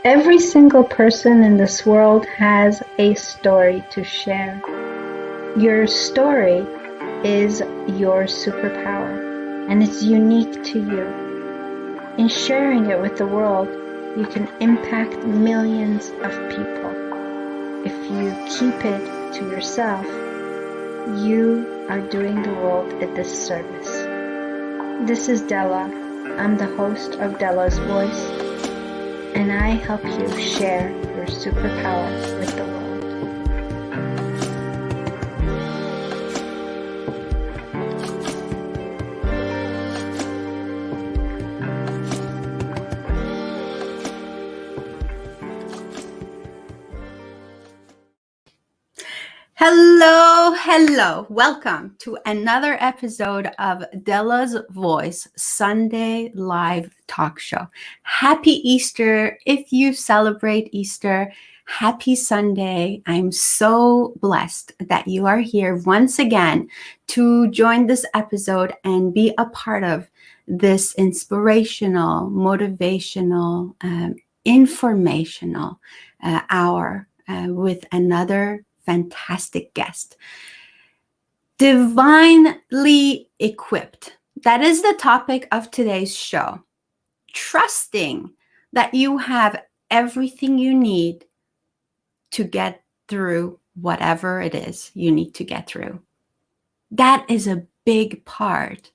Every single person in this world has a story to share. Your story is your superpower, and it's unique to you. In sharing it with the world, you can impact millions of people. If you keep it to yourself, you are doing the world a disservice. This is Dela. I'm the host of Dela's Voice, and I help you share your superpower with the world. Hello. Welcome to another episode of Dela's Voice Sunday live talk show. Happy Easter. If you celebrate Easter, happy Sunday. I'm so blessed that you are here once again to join this episode and be a part of this inspirational, motivational, informational hour with another fantastic guest. Divinely equipped. That is the topic of today's show. Trusting that you have everything you need to get through whatever it is you need to get through. That is a big part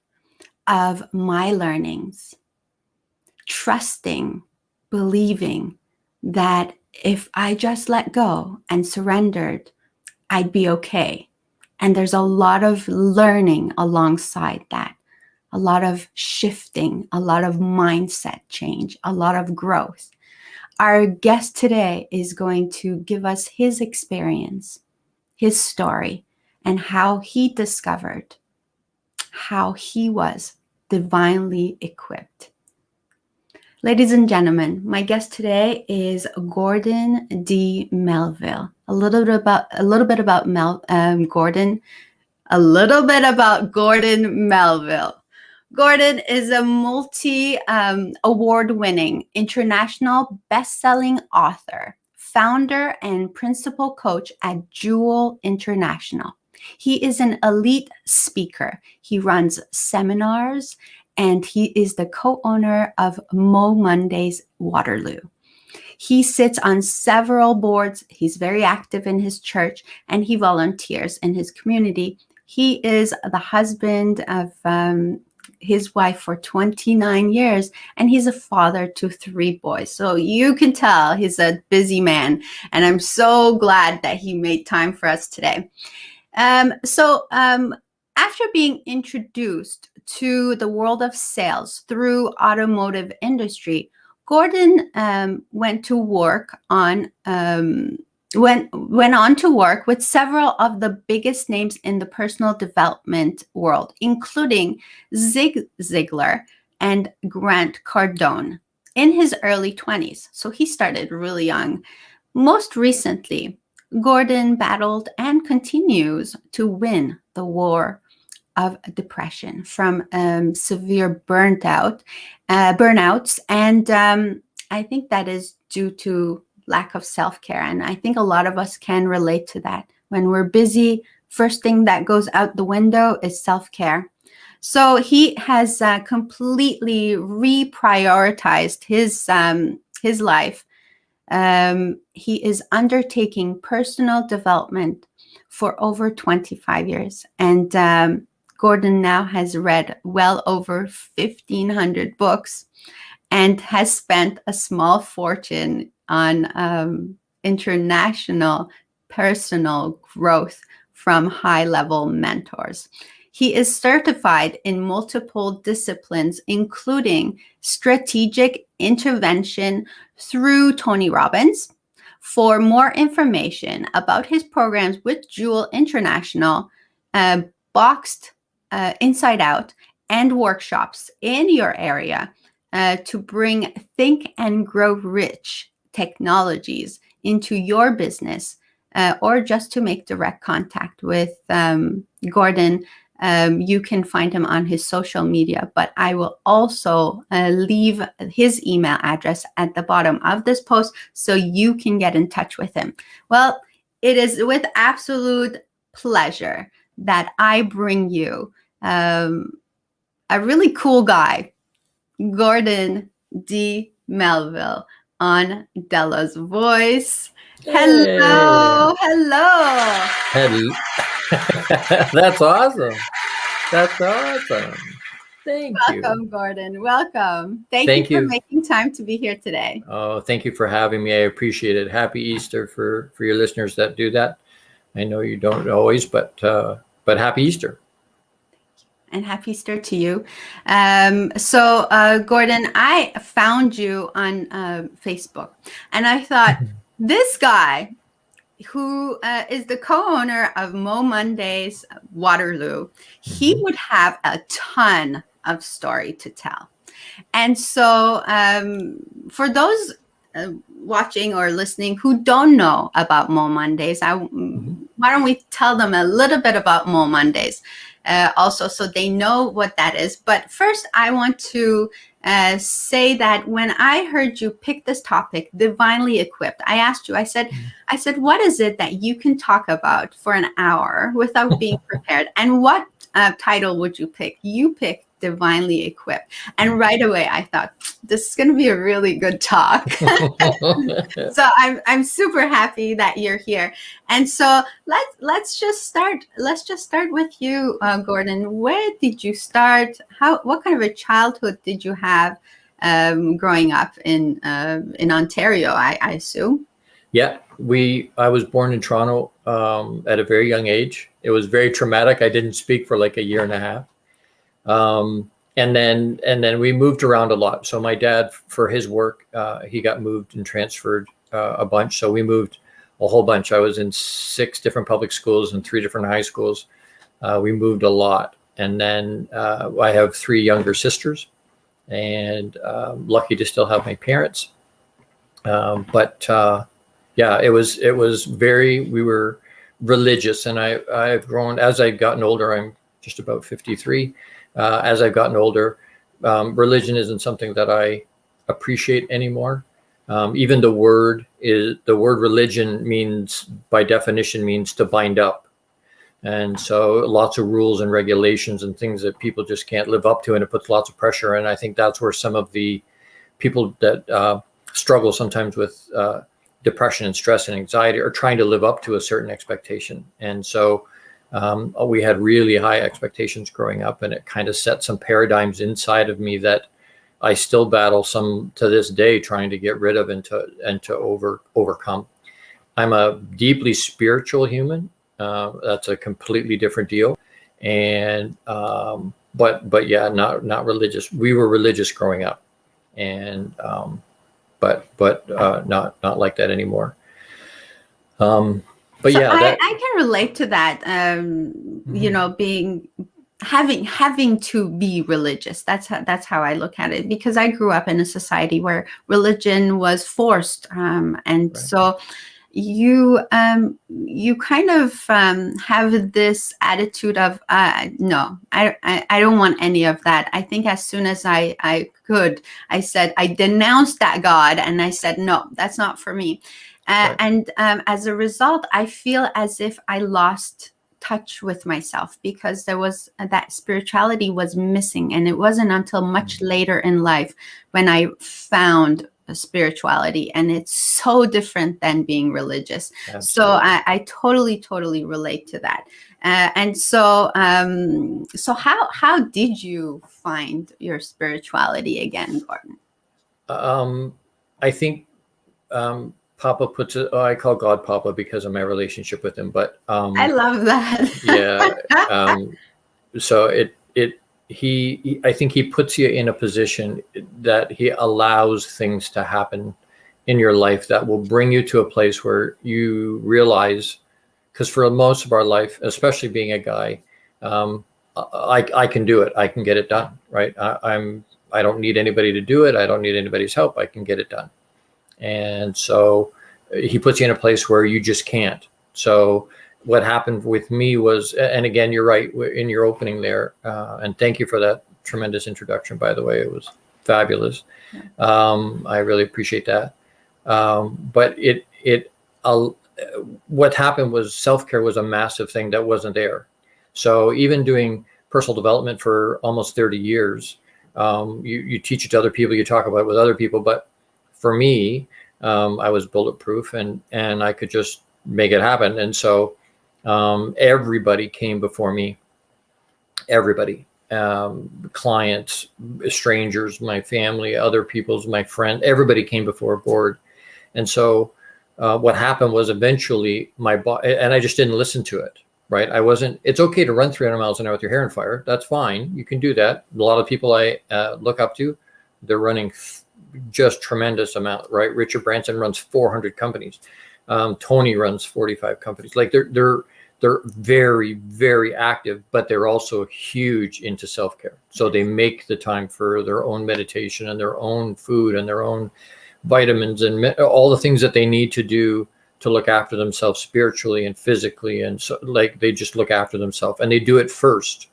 of my learnings. Trusting, believing that if I just let go and surrendered, I'd be okay. And there's a lot of learning alongside that, a lot of shifting, a lot of mindset change, a lot of growth. Our guest today is going to give us his experience, his story, and how he discovered how he was divinely equipped. Ladies and gentlemen, my guest today is Gordon D Melville. A little bit about Gordon Melville. Gordon is a multi-award-winning international best-selling author, founder, and principal coach at JEWIL International. He is an elite speaker. He runs seminars, and he is the co-owner of momondays Waterloo. He sits on several boards. He's very active in his church, and he volunteers in his community. He is the husband of his wife for 29 years, and he's a father to 3 boys. So you can tell he's a busy man, and I'm so glad that he made time for us today. After being introduced to the world of sales through automotive industry, Gordon went on to work with several of the biggest names in the personal development world, including Zigler and Grant Cardone in his early 20s. So he started really young. Most recently, Gordon battled and continues to win the war of depression from severe burnouts, and I think that is due to lack of self-care. And I think a lot of us can relate to that. When we're busy, first thing that goes out the window is self-care. So he has completely reprioritized his life. He is undertaking personal development for over 25 years. And Gordon now has read well over 1,500 books and has spent a small fortune on international personal growth from high-level mentors. He is certified in multiple disciplines, including strategic intervention through Tony Robbins. For more information about his programs with JEWIL International, Boxed Inside Out, and workshops in your area to bring Think and Grow Rich technologies into your business, or just to make direct contact with Gordon, You can find him on his social media, but I will also leave his email address at the bottom of this post so you can get in touch with him. Well, it is with absolute pleasure that I bring you a really cool guy, Gordon D Melville, on Dela's Voice. Hello, hello. That's awesome. That's awesome. Thank you. Welcome, Gordon. Welcome. Thank you for making time to be here today. Oh, thank you for having me. I appreciate it. Happy Easter for your listeners that do that. I know you don't always, but happy Easter. And happy Easter to you. So, Gordon, I found you on Facebook, and I thought this guy, who is the co-owner of momondays Waterloo, he would have a ton of story to tell. And so for those watching or listening who don't know about momondays, why don't we tell them a little bit about momondays also, so they know what that is. But first, I want to say that when I heard you pick this topic, divinely equipped, I asked you, I said, what is it that you can talk about for an hour without being prepared? And what title would you pick? You picked divinely equipped. And right away, I thought, this is going to be a really good talk. So I'm super happy that you're here. And so let's just start with you, Gordon. Where did you start? What kind of a childhood did you have growing up in Ontario, I assume? Yeah, I was born in Toronto at a very young age. It was very traumatic. I didn't speak for like a year and a half. And then we moved around a lot. So my dad, for his work, he got moved and transferred a bunch. So we moved a whole bunch. I was in 6 different public schools and 3 different high schools. We moved a lot. And then I have 3 younger sisters, and lucky to still have my parents. Yeah, it was we were religious, and I've grown as I've gotten older. I'm just about 53. As I've gotten older, religion isn't something that I appreciate anymore. Even the word religion means, by definition, means to bind up. And so lots of rules and regulations and things that people just can't live up to, and it puts lots of pressure. And I think that's where some of the people that struggle sometimes with depression and stress and anxiety are trying to live up to a certain expectation. And so we had really high expectations growing up, and it kind of set some paradigms inside of me that I still battle some to this day, trying to get rid of and to overcome. I'm a deeply spiritual human. That's a completely different deal. And but yeah, not religious. We were religious growing up, and but not like that anymore. But so yeah, I can relate to that. You know, having to be religious. That's how I look at it, because I grew up in a society where religion was forced, and right. So you kind of have this attitude of no, I don't want any of that. I think as soon as I could, I said, I denounced that God, and I said, no, that's not for me. Right. And as a result, I feel as if I lost touch with myself, because there was that spirituality was missing. And it wasn't until much later in life when I found spirituality, and it's so different than being religious. Absolutely. So I totally relate to that. And so how did you find your spirituality again, Gordon? I think Papa puts it. I call God Papa because of my relationship with him. But I love that. Yeah. So I think he puts you in a position that he allows things to happen in your life that will bring you to a place where you realize, because for most of our life, especially being a guy, I can do it. I can get it done. Right. I don't need anybody to do it. I don't need anybody's help. I can get it done. And so he puts you in a place where you just can't. So what happened with me was, and again, you're right in your opening there, and thank you for that tremendous introduction, by the way. It was fabulous. I really appreciate that. But what happened was self-care was a massive thing that wasn't there. So even doing personal development for almost 30 years, you teach it to other people, you talk about it with other people. But for me, I was bulletproof and I could just make it happen. And so everybody came before me, everybody, clients, strangers, my family, other people's, my friend, everybody came before a board. And so what happened was eventually my body, and I just didn't listen to it, right? It's okay to run 300 miles an hour with your hair on fire. That's fine. You can do that. A lot of people I look up to, they're running just tremendous amount, right? Richard Branson runs 400 companies. Tony runs 45 companies. Like they're very, very active, but they're also huge into self-care. So they make the time for their own meditation and their own food and their own vitamins and all the things that they need to do to look after themselves spiritually and physically. And so like they just look after themselves and they do it first.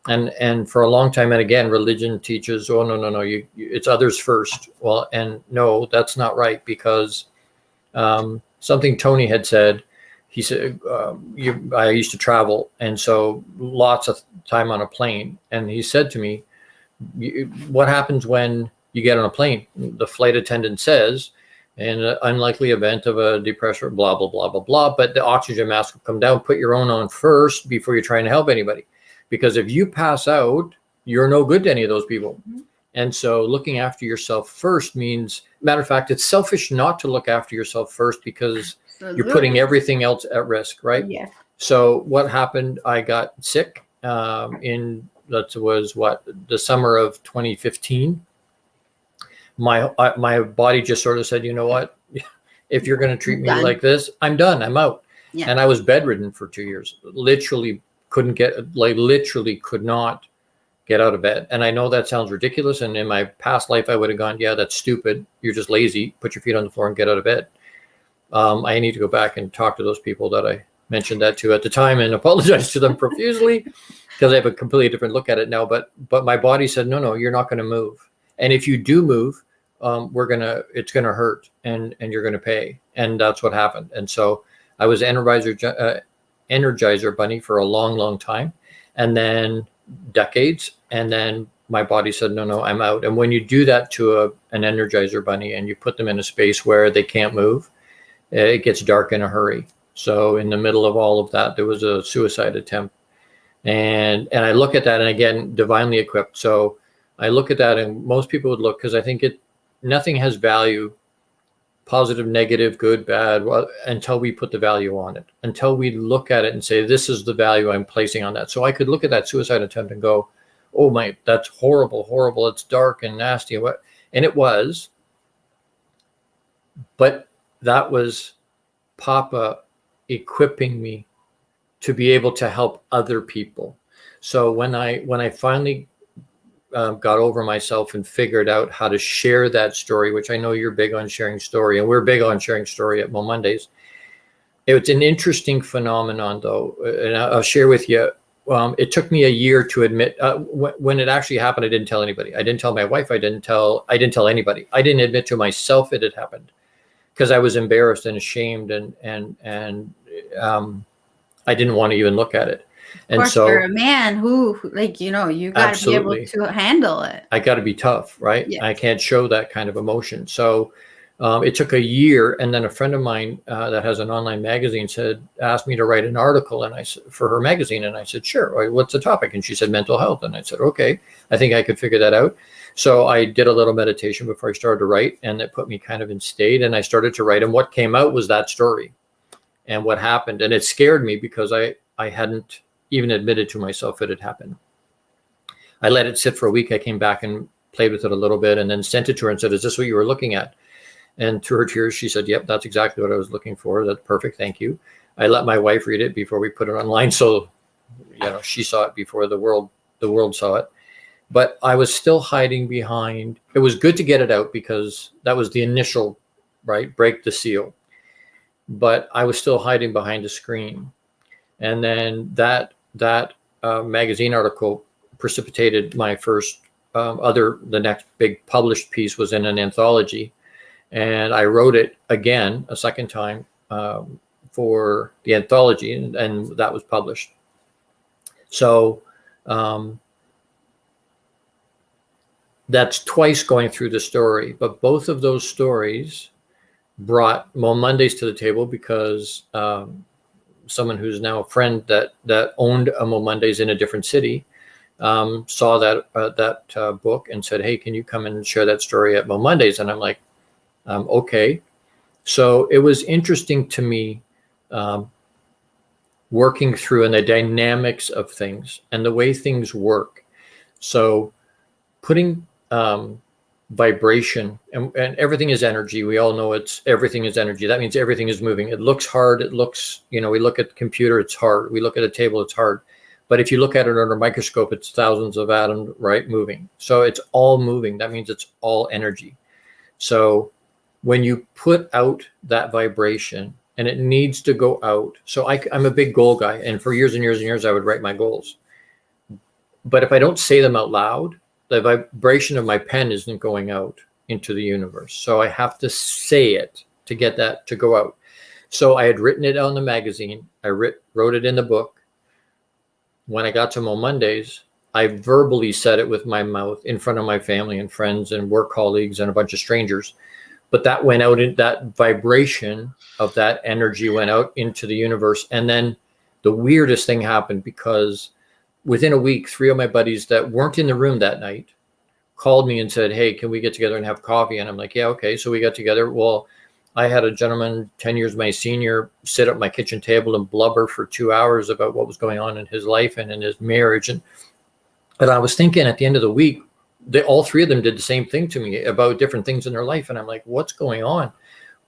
And for a long time, and again, religion teaches, oh, no, it's others first. Well, and no, that's not right, because something Tony had said, he said, I used to travel, and so lots of time on a plane. And he said to me, what happens when you get on a plane? The flight attendant says, in an unlikely event of a depression, blah, blah, blah, blah, blah, but the oxygen mask will come down, put your own on first before you're trying to help anybody. Because if you pass out, you're no good to any of those people. Mm-hmm. And so looking after yourself first means, matter of fact, it's selfish not to look after yourself first, because you're putting everything else at risk, right? Yeah. So what happened, I got sick the summer of 2015. My body just sort of said, you know what, if you're going to treat me like this, I'm done, I'm out. Yeah. And I was bedridden for 2 years, literally could not get out of bed. And I know that sounds ridiculous. And in my past life, I would have gone, yeah, that's stupid. You're just lazy. Put your feet on the floor and get out of bed. I need to go back and talk to those people that I mentioned that to at the time and apologize to them profusely, because I have a completely different look at it now. But my body said, no, you're not going to move. And if you do move, it's going to hurt and you're going to pay. And that's what happened. And so I was Energizer bunny for a long, long time, and then decades. And then my body said, no, I'm out. And when you do that to an Energizer bunny and you put them in a space where they can't move, it gets dark in a hurry. So in the middle of all of that, there was a suicide attempt. And I look at that, and again, divinely equipped. So I look at that, and most people would look, because I think nothing has value, positive, negative, good, bad, until we put the value on it, until we look at it and say, this is the value I'm placing on that. So I could look at that suicide attempt and go, oh my, that's horrible. It's dark and nasty. And it was, but that was Papa equipping me to be able to help other people. So when I finally got over myself and figured out how to share that story, which I know you're big on sharing story, and we're big on sharing story at momondays. It's an interesting phenomenon, though, and I'll share with you. It took me a year to admit when it actually happened. I didn't tell anybody. I didn't tell my wife. I didn't tell anybody. I didn't admit to myself it had happened, because I was embarrassed and ashamed, and I didn't want to even look at it. Of course, so you're a man who, you got to be able to handle it. I got to be tough, right? Yes. I can't show that kind of emotion. So it took a year, and then a friend of mine that has an online magazine asked me to write an article, and for her magazine, and I said, sure. What's the topic? And she said mental health, and I said, okay, I think I could figure that out. So I did a little meditation before I started to write, and it put me kind of in state, and I started to write, and what came out was that story and what happened, and it scared me because I hadn't even admitted to myself it had happened. I let it sit for a week. I came back and played with it a little bit, and then sent it to her and said, is this what you were looking at? And to her tears, she said, yep, that's exactly what I was looking for. That's perfect. Thank you. I let my wife read it before we put it online. So, she saw it before the world saw it. But I was still hiding behind. It was good to get it out, because that was the initial, right, break the seal. But I was still hiding behind a screen. And then that magazine article precipitated my first the next big published piece was in an anthology, and I wrote it again a second time for the anthology, and that was published. So that's twice going through the story, but both of those stories brought momondays to the table because someone who's now a friend that owned a momondays in a different city saw that book and said, "Hey, can you come and share that story at momondays?" And I'm like, okay. So it was interesting to me working through and the dynamics of things and the way things work. So putting vibration and everything is energy. We all know everything is energy. That means everything is moving. It looks hard. It looks, we look at the computer, it's hard. We look at a table, it's hard. But if you look at it under a microscope, it's thousands of atoms, right, moving. So it's all moving. That means it's all energy. So when you put out that vibration, and it needs to go out. So I'm a big goal guy. And for years and years and years, I would write my goals. But if I don't say them out loud, the vibration of my pen isn't going out into the universe. So I have to say it to get that to go out. So I had written it on the magazine. I wrote it in the book. When I got to momondays, I verbally said it with my mouth in front of my family and friends and work colleagues and a bunch of strangers. But that went out, in that vibration of that energy went out into the universe. And then the weirdest thing happened, because within a week, 3 of my buddies that weren't in the room that night called me and said, "Hey, can we get together and have coffee?" And I'm like, "Yeah, okay." So we got together. Well, I had a gentleman 10 years my senior sit at my kitchen table and blubber for 2 hours about what was going on in his life and in his marriage. And I was thinking at the end of the week, all 3 of them did the same thing to me about different things in their life. And I'm like, what's going on?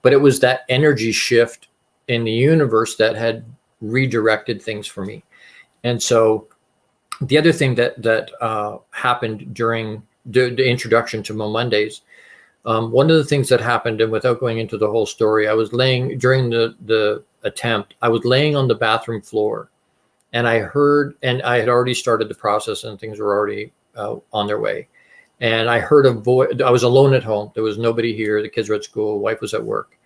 But it was that energy shift in the universe that had redirected things for me. And so the other thing that happened during the introduction to momondays, one of the things that happened, and without going into the whole story, I was laying during the attempt, I was laying on the bathroom floor, and I heard, and I had already started the process and things were already on their way. And I heard a voice. I was alone at home. There was nobody here. The kids were at school. Wife was at work.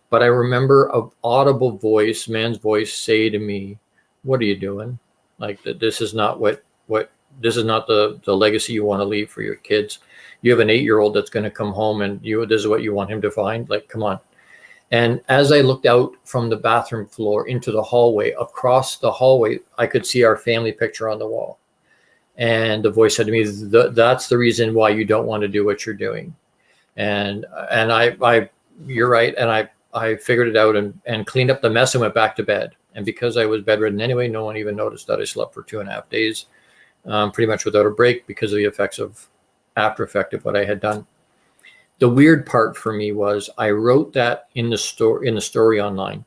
But I remember an audible voice, man's voice, say to me, "What are you doing? Like, this is not this is not the legacy you want to leave for your kids. You have an 8-year-old that's going to come home and this is what you want him to find. Like, come on." And as I looked out from the bathroom floor into the hallway, across the hallway, I could see our family picture on the wall. And the voice said to me, "That's the reason why you don't want to do what you're doing." And I you're right. And I figured it out and cleaned up the mess and went back to bed. And because I was bedridden anyway, no one even noticed that I slept for 2.5 days, pretty much without a break, because of the effects of after effect of what I had done. The weird part for me was I wrote that in the story online,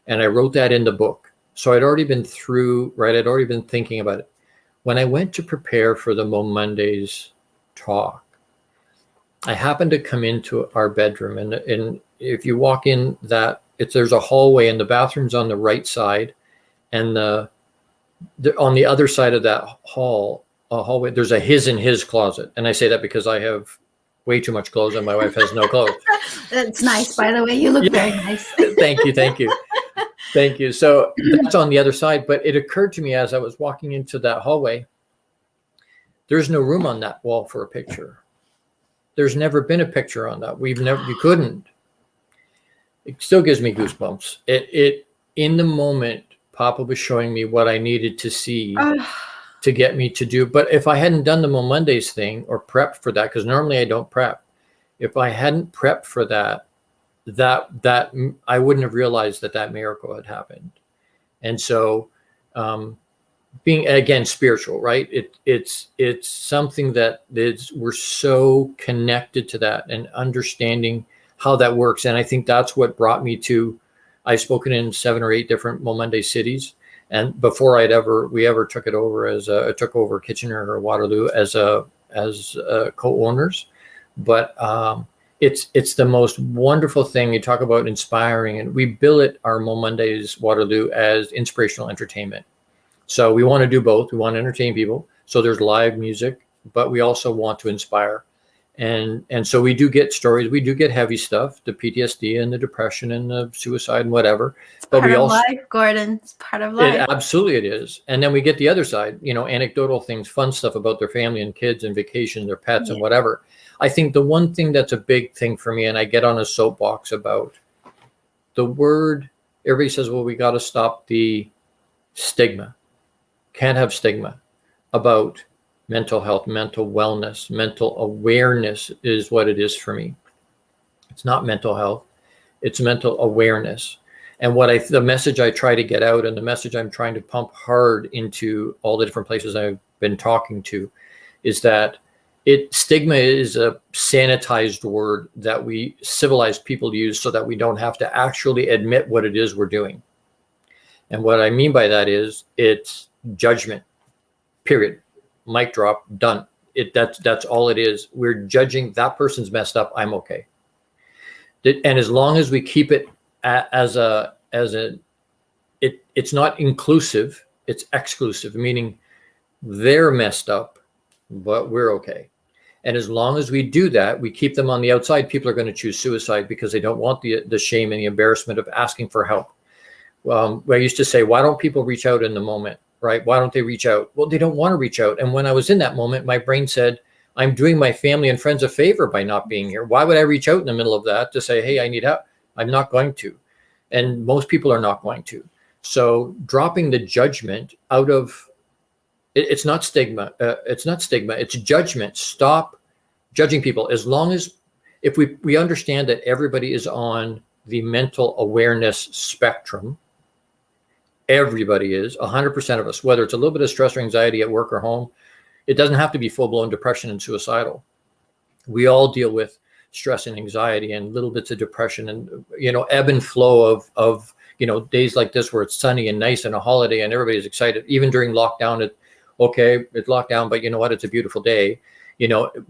and I wrote that in the book. So I'd already been through, right? I'd already been thinking about it. When I went to prepare for the momondays talk, I happened to come into our bedroom, and if you walk in there's a hallway, and the bathroom's on the right side, and on the other side of that hallway, there's a his closet. And I say that because I have way too much clothes and my wife has no clothes. That's nice, by the way. You look very nice. Thank you. Thank you. So that's on the other side. But it occurred to me as I was walking into that hallway, there's no room on that wall for a picture. There's never been a picture on that. You couldn't. It still gives me goosebumps. It in the moment, Papa was showing me what I needed to see to get me to do. But if I hadn't done the momondays thing or prepped for that, because normally I don't prep, if I hadn't prepped for that I wouldn't have realized that miracle had happened. And so being, again, spiritual, right? It's something that we're so connected to that and understanding how that works. And I think that's what brought me to, I've spoken in 7 or 8 different momonday cities. And before we ever took it over took over Kitchener or Waterloo as co-owners. But it's the most wonderful thing. You talk about inspiring, and we bill it, our momondays Waterloo, as inspirational entertainment. So we want to do both. We want to entertain people. So there's live music, but we also want to inspire. And so we do get stories. We do get heavy stuff, the PTSD and the depression and the suicide and whatever. But Part we of also, life, Gordon. It's part of life. absolutely it is. And then we get the other side, anecdotal things, fun stuff about their family and kids and vacation, their pets and whatever. I think the one thing that's a big thing for me, and I get on a soapbox about the word, everybody says, well, we got to stop the stigma. Can't have stigma about mental health, mental wellness, mental awareness is what it is for me. It's not mental health, it's mental awareness. And the message I try to get out, and the message I'm trying to pump hard into all the different places I've been talking to, is that stigma is a sanitized word that we civilized people use so that we don't have to actually admit what it is we're doing. And what I mean by that is it's judgment, period. Mic drop, done. That's all it is. We're judging that person's messed up. I'm okay. And as long as we keep it it's not inclusive, it's exclusive, meaning they're messed up, but we're okay. And as long as we do that, we keep them on the outside, people are going to choose suicide because they don't want the shame and the embarrassment of asking for help. I used to say, why don't people reach out in the moment? Right? Why don't they reach out? Well, they don't want to reach out. And when I was in that moment, my brain said, I'm doing my family and friends a favor by not being here. Why would I reach out in the middle of that to say, hey, I need help? I'm not going to. And most people are not going to. So dropping the judgment out of, it's not stigma. It's judgment. Stop judging people. As long as, if we understand that everybody is on the mental awareness spectrum, everybody is, 100% of us, whether it's a little bit of stress or anxiety at work or home. It doesn't have to be full-blown depression and suicidal. We all deal with stress and anxiety and little bits of depression and, ebb and flow of days like this where it's sunny and nice and a holiday and everybody's excited. Even during lockdown, it's locked down, but you know what? It's a beautiful day.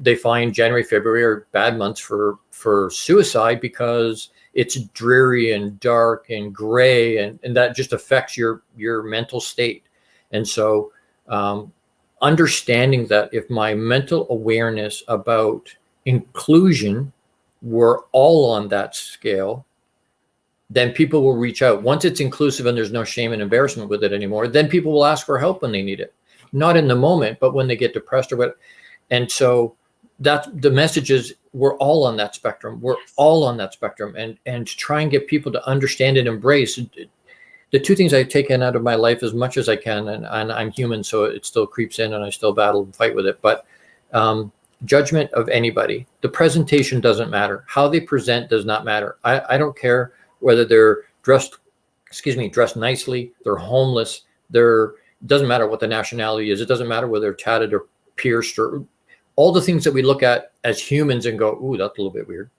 They find January, February are bad months for suicide because it's dreary and dark and gray, and that just affects your mental state. And so understanding that if my mental awareness about inclusion were all on that scale, then people will reach out. Once it's inclusive and there's no shame and embarrassment with it anymore, then people will ask for help when they need it. Not in the moment, but when they get depressed or what. And so that's the message is we're all on that spectrum. We're all on that spectrum. And to try and get people to understand and embrace the two things I've taken out of my life as much as I can, and I'm human, so it still creeps in and I still battle and fight with it. But judgment of anybody, the presentation doesn't matter. How they present does not matter. I don't care whether they're dressed nicely, they're homeless, it doesn't matter what the nationality is. It doesn't matter whether they're tatted or pierced or all the things that we look at as humans and go, ooh, that's a little bit weird,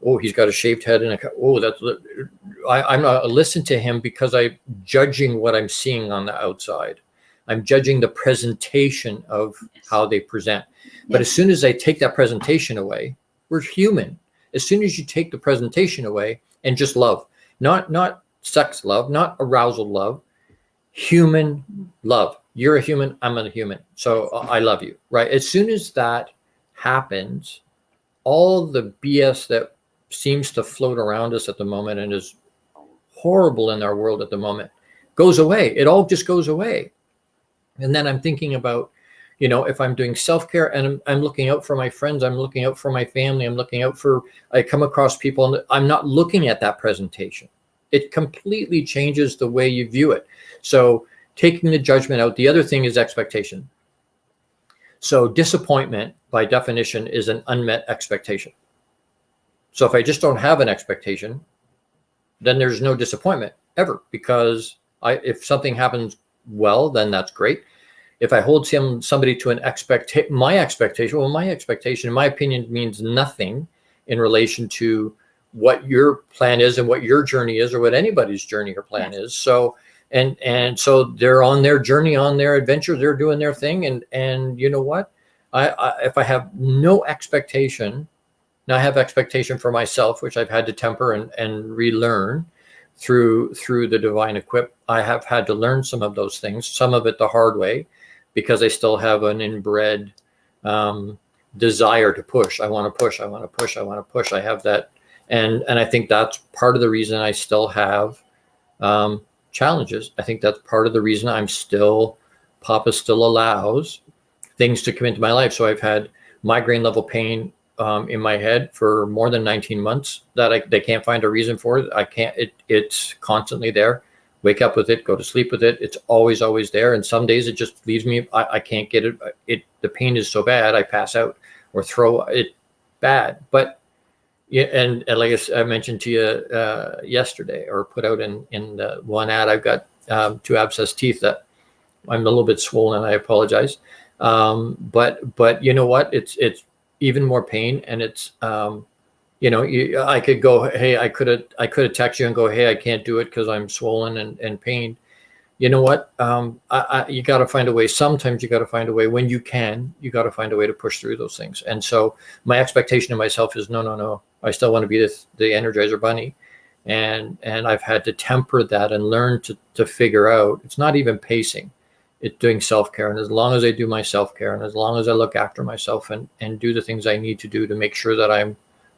Oh, he's got a shaved head and I'm not listen to him because I'm judging what I'm seeing on the outside. I'm judging the presentation of how they present. But as soon as I take that presentation away, we're human. As soon as you take the presentation away and just love, not sex love, not arousal love, human love. You're a human, I'm a human. So I love you, right? As soon as that happens, all the BS that seems to float around us at the moment and is horrible in our world at the moment goes away. It all just goes away. And then I'm thinking about, if I'm doing self-care and I'm looking out for my friends, I'm looking out for my family, I come across people and I'm not looking at that presentation. It completely changes the way you view it. So taking the judgment out. The other thing is expectation. So disappointment by definition is an unmet expectation. So if I just don't have an expectation, then there's no disappointment ever, because if something happens well, then that's great. If I hold somebody to my expectation, in my opinion, means nothing in relation to what your plan is and what your journey is, or what anybody's journey or plan is. So, and so they're on their journey, on their adventure, they're doing their thing. And you know what? If I have no expectation, Now I have expectation for myself, which I've had to temper and relearn through the divine equip. I have had to learn some of those things, some of it the hard way, because I still have an inbred desire to push. I want to push. I want to push. I want to push. I have that, and I think that's part of the reason I still have challenges. I think that's part of the reason Papa still allows things to come into my life. So I've had migraine level pain in my head for more than 19 months that they can't find a reason for it. It's constantly there. Wake up with it, go to sleep with it. It's always there. And some days it just leaves me, I can't get it. The pain is so bad, I pass out or throw it bad. But yeah, and like I mentioned to you yesterday, or put out in the one ad, I've got 2 abscessed teeth that I'm a little bit swollen. I apologize. But you know what? It's even more pain, and it's I could go, hey, I could have text you and go, hey, I can't do it because I'm swollen and pained. You know what? You got to find a way. Sometimes you got to find a way. When you can, you got to find a way to push through those things. And so my expectation of myself is no. I still want to be the Energizer Bunny, and I've had to temper that and learn to figure out. It's not even pacing. It's doing self-care. And as long as I do my self-care, and as long as I look after myself and do the things I need to do to make sure that I'm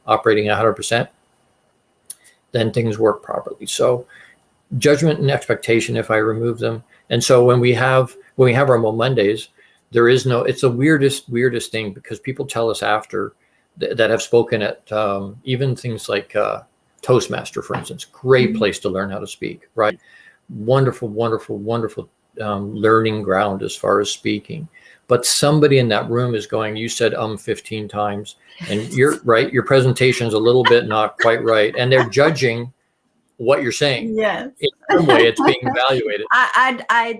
operating 100%, then things work properly. So judgment and expectation, if I remove them. And so when we have our Mondays, there is no, it's the weirdest thing, because people tell us after that have spoken at even things like Toastmaster, for instance, great place to learn how to speak, right? Wonderful learning ground as far as speaking. But somebody in that room is going, you said 15 times, and you're right, your presentation's a little bit not quite right, and they're judging what you're saying. Yes. In some way it's being evaluated. I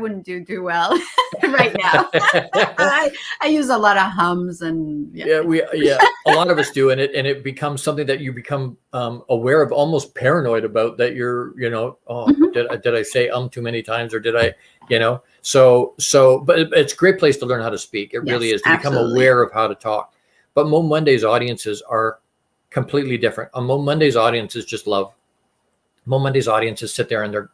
wouldn't do well right now. I use a lot of hums and a lot of us do, and it becomes something that you become aware of, almost paranoid about, that you're did I say too many times, or did I so but it's a great place to learn how to speak. It really is, to become aware of how to talk. But Mo Monday's audiences are completely different. A Mo Monday's audience is just love. Mo Monday's audiences sit there and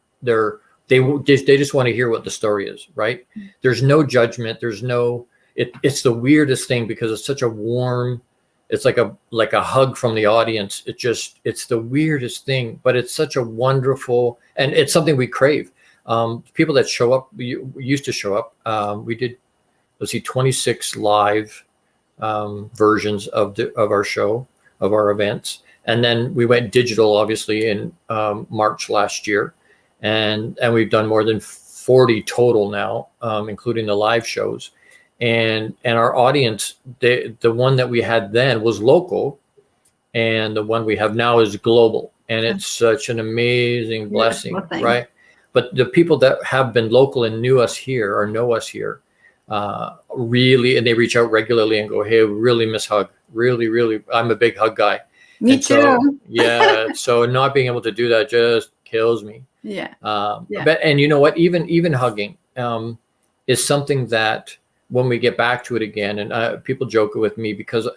they just want to hear what the story is, right? There's no judgment. There's no, it's the weirdest thing, because it's such a warm, it's like a hug from the audience. It's the weirdest thing, but it's such a wonderful, and it's something we crave. People that show up, used to show up. We did, 26 live versions of our show, of our events. And then we went digital, obviously, in March last year. And we've done more than 40 total now, including the live shows. And our audience, the one that we had then was local, and the one we have now is global. And it's such an amazing blessing, right? But the people that have been local and know us here, really, and they reach out regularly and go, hey, really miss hug. Really, I'm a big hug guy. Me too. So not being able to do that just kills me. But, and you know what, even hugging is something that when we get back to it again, and people joke with me, because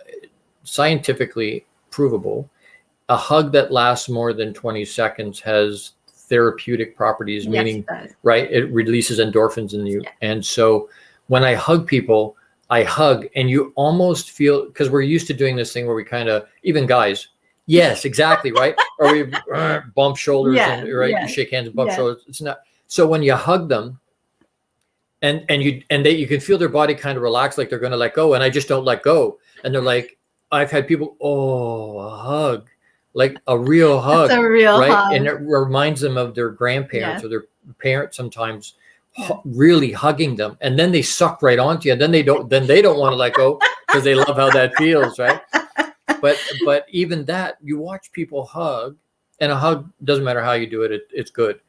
scientifically provable, a hug that lasts more than 20 seconds has therapeutic properties, meaning, right, it releases endorphins in you. And so when I hug people, I hug, and you almost feel, because we're used to doing this thing where we kind of, even guys, yes, exactly, right? Or we bump shoulders, and you shake hands and bump shoulders. It's not. So when you hug them, and you can feel their body kind of relax, like they're going to let go, and I just don't let go. And they're like, I've had people, a hug, like a real hug, hug. And it reminds them of their grandparents or their parents sometimes. Really hugging them, and then they suck right onto you, and then they don't want to let go, because they love how that feels, right? But even that, you watch people hug, and a hug, doesn't matter how you do it, it's good.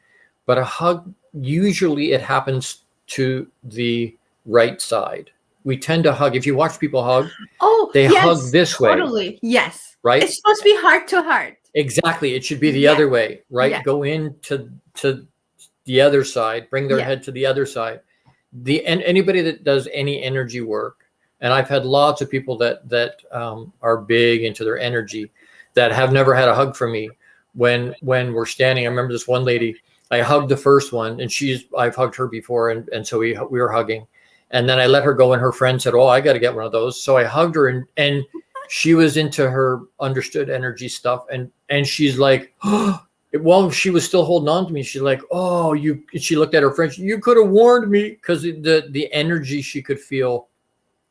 But a hug, usually it happens to the right side. We tend to hug. If you watch people hug, they hug this way. Totally. Yes. Right? It's supposed to be heart to heart. Exactly. It should be the other way, right? Yeah. Go into the other side, bring their head to the other side. And anybody that does any energy work And I've had lots of people that are big into their energy that have never had a hug from me. When we're standing, I remember this one lady, I hugged the first one, and I've hugged her before, and so we were hugging, and then I let her go, and her friend said, "Oh, I got to get one of those." So I hugged her, and she was into her understood energy stuff, and she's like, oh, well, she was still holding on to me. She's like, "Oh, she looked at her friend. You could have warned me," because the energy she could feel.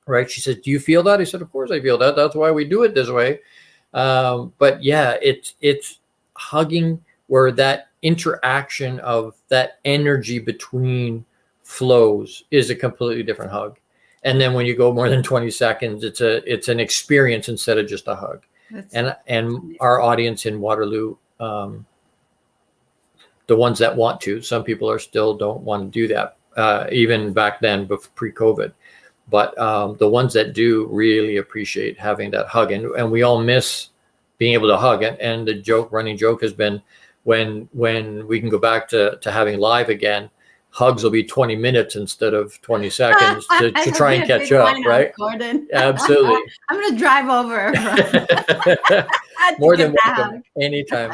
Right. She said, "Do you feel that?" I said, "Of course I feel that. That's why we do it this way." But yeah, it's hugging where that interaction of that energy between flows is a completely different hug. And then when you go more than 20 seconds, it's an experience instead of just a hug. And our audience in Waterloo, the ones that want to, some people don't want to do that, even back then, pre-COVID. But the ones that do really appreciate having that hug, and we all miss being able to hug. And the running joke has been, when we can go back to having live again, hugs will be 20 minutes instead of 20 seconds to try and catch up, right? Gordon. Absolutely. I'm going to drive over. More than welcome. Anytime.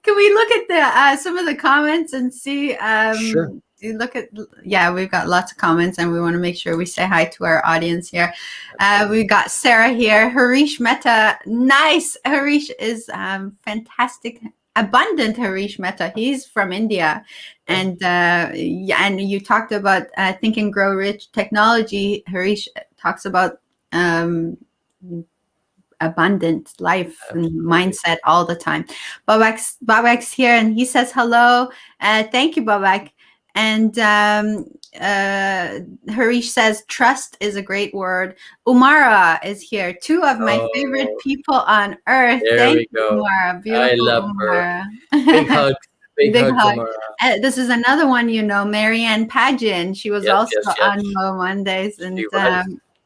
Can we look at some of the comments and see? Sure. We've got lots of comments, and we want to make sure we say hi to our audience here. We've got Sarah here. Harish Mehta. Nice. Harish is fantastic. Abundant Harish Mehta. He's from India. And and you talked about Think and Grow Rich technology. Harish talks about abundant life and mindset all the time. Babak's here, and he says hello. Thank you, Babak. And Harish says, trust is a great word. Umara is here. Two of my favorite people on earth. Thank you, Umara. Beautiful. I love Umara. her. Big hug. Big hug. This is another one, Marianne Pageant. She was also on Mondays. And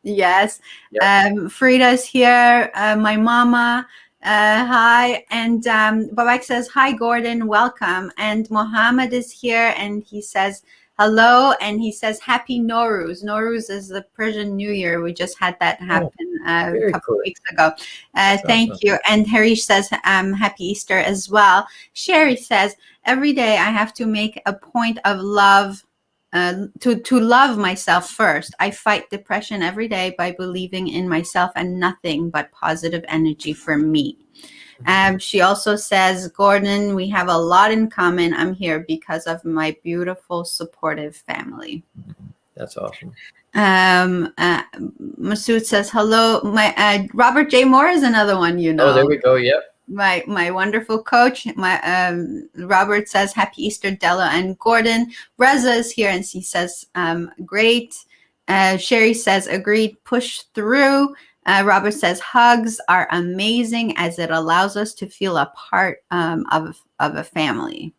yes. Yep. Frida's here. My mama. Hi, and Babak says, hi, Gordon, welcome. And Mohammed is here, and he says hello, and he says happy Nowruz. Nowruz is the Persian New Year. We just had that happen a couple of weeks ago. Thank you. And Harish says happy Easter as well. Sherry says, every day I have to make a point of love, to love myself first. I fight depression every day by believing in myself and nothing but positive energy for me. She also says, Gordon, we have a lot in common. I'm here because of my beautiful, supportive family. That's awesome. Masood says, hello. My Robert J. Moore is another one, Oh, there we go. Yep. My wonderful coach. Robert says, happy Easter, Dela and Gordon. Reza is here, and she says, great. Sherry says, agreed, push through. Robert says, hugs are amazing as it allows us to feel a part of a family.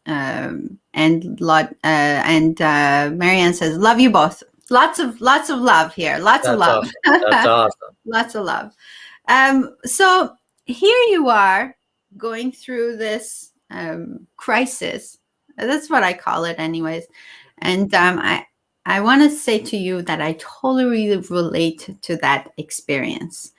And Marianne says, love you both. Lots of love here. Lots of love. Awesome. That's awesome. Lots of love. So here you are going through this crisis. That's what I call it anyways. And I want to say to you that I totally relate to that experience.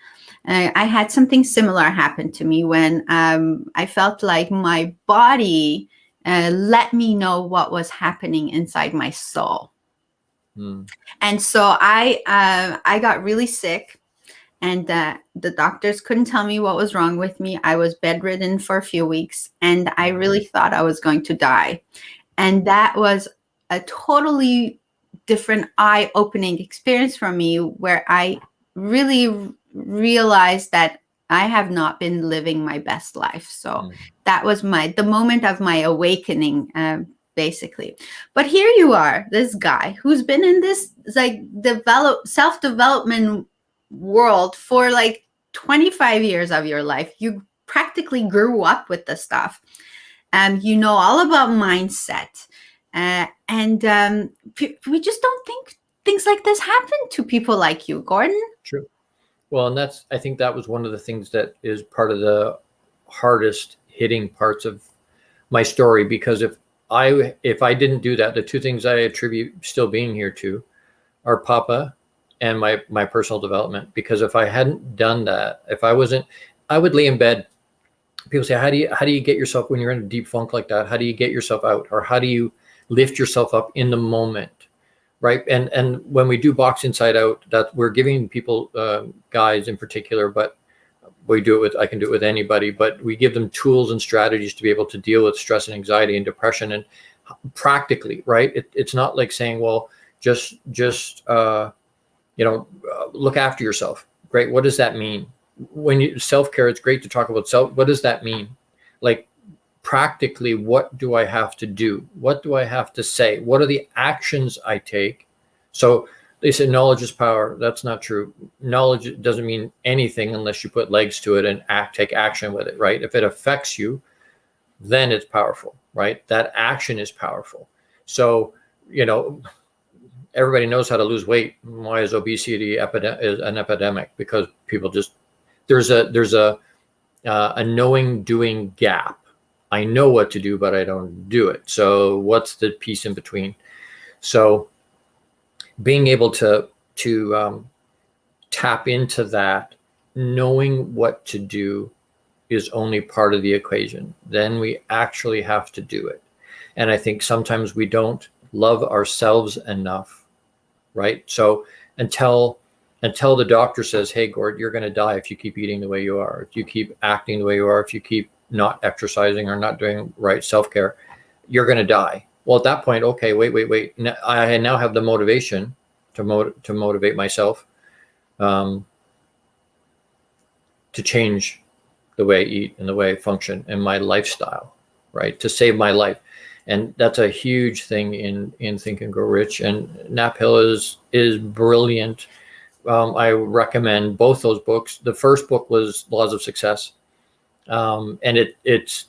I had something similar happen to me when I felt like my body let me know what was happening inside my soul. And so I got really sick. And the doctors couldn't tell me what was wrong with me. I was bedridden for a few weeks, and I really thought I was going to die. And that was a totally different eye-opening experience for me, where I really realized that I have not been living my best life. So that was the moment of my awakening, basically. But here you are, this guy who's been in this self-development world for 25 years of your life. You practically grew up with the stuff. You know all about mindset. And we just don't think things like this happen to people like you, Gordon. True. Well, and I think that was one of the things that is part of the hardest hitting parts of my story, because if I didn't do that, the two things I attribute still being here to are Papa and my personal development. Because if I hadn't done that, if I wasn't, I would lay in bed. People say, how do you get yourself when you're in a deep funk like that? How do you get yourself out, or how do you lift yourself up in the moment? Right. And when we do Box Inside Out, that we're giving people, guys in particular, but I can do it with anybody, but we give them tools and strategies to be able to deal with stress and anxiety and depression, and practically, right? It's not like saying, well, just look after yourself. Great. What does that mean? When you self-care, it's great to talk about what does that mean? Like, practically, what do I have to do? What do I have to say? What are the actions I take? So they say knowledge is power. That's not true. Knowledge doesn't mean anything unless you put legs to it and take action with it, right? If it affects you, then it's powerful, right? That action is powerful. So, everybody knows how to lose weight. Why is obesity is an epidemic? Because people just, there's a knowing doing gap. I know what to do, but I don't do it. So what's the piece in between? So being able to tap into that, knowing what to do, is only part of the equation. Then we actually have to do it. And I think sometimes we don't love ourselves enough, right? So until the doctor says, hey, Gord, you're going to die if you keep eating the way you are, if you keep acting the way you are, if you keep not exercising or not doing right self-care, you're going to die. Well, at that point, okay, wait. I now have the motivation to motivate myself to change the way I eat and the way I function and my lifestyle, right? To save my life. And that's a huge thing in Think and Grow Rich. And Nap Hill is brilliant. I recommend both those books. The first book was Laws of Success. And it's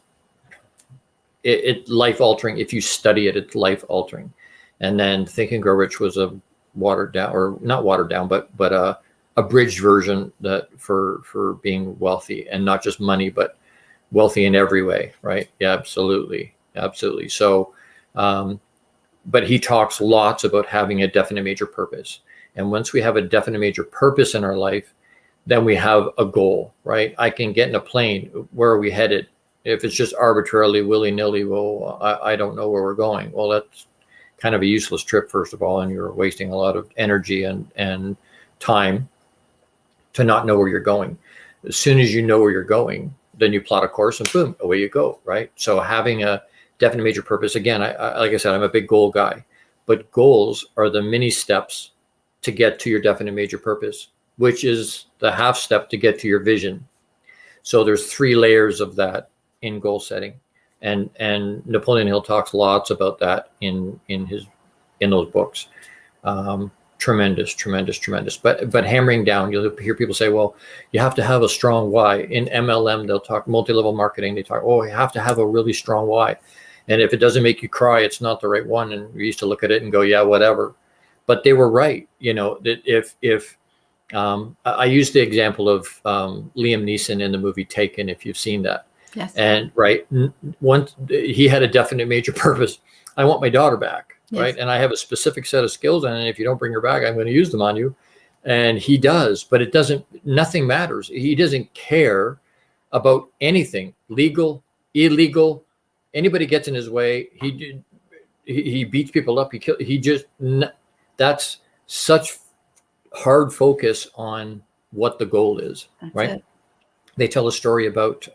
life altering. If you study it, it's life altering. And then Think and Grow Rich was a watered down, or not watered down, but a abridged version that for being wealthy, and not just money, but wealthy in every way. Right. Yeah, absolutely. So, but he talks lots about having a definite major purpose. And once we have a definite major purpose in our life, then we have a goal, right? I can get in a plane. Where are we headed? If it's just arbitrarily, willy-nilly, well, I don't know where we're going. Well, that's kind of a useless trip, first of all, and you're wasting a lot of energy and time to not know where you're going. As soon as you know where you're going, then you plot a course and boom, away you go, right? So having a definite major purpose, again, I like I said, I'm a big goal guy, but goals are the mini steps to get to your definite major purpose, which is the half step to get to your vision. So there's 3 layers of that in goal setting. And Napoleon Hill talks lots about that in those books. Tremendous. But hammering down, you'll hear people say, well, you have to have a strong why. In MLM, they'll talk multi-level marketing. They talk, you have to have a really strong why. And if it doesn't make you cry, it's not the right one. And we used to look at it and go, yeah, whatever. But they were right. That if I use the example of Liam Neeson in the movie Taken, if you've seen that. Yes. And once he had a definite major purpose. I want my daughter back. Yes. Right. And I have a specific set of skills. And if you don't bring her back, I'm going to use them on you. And he does. But nothing matters. He doesn't care about anything, legal, illegal. Anybody gets in his way. He beats people up. That's such hard focus on what the goal is. That's right. It. They tell a story about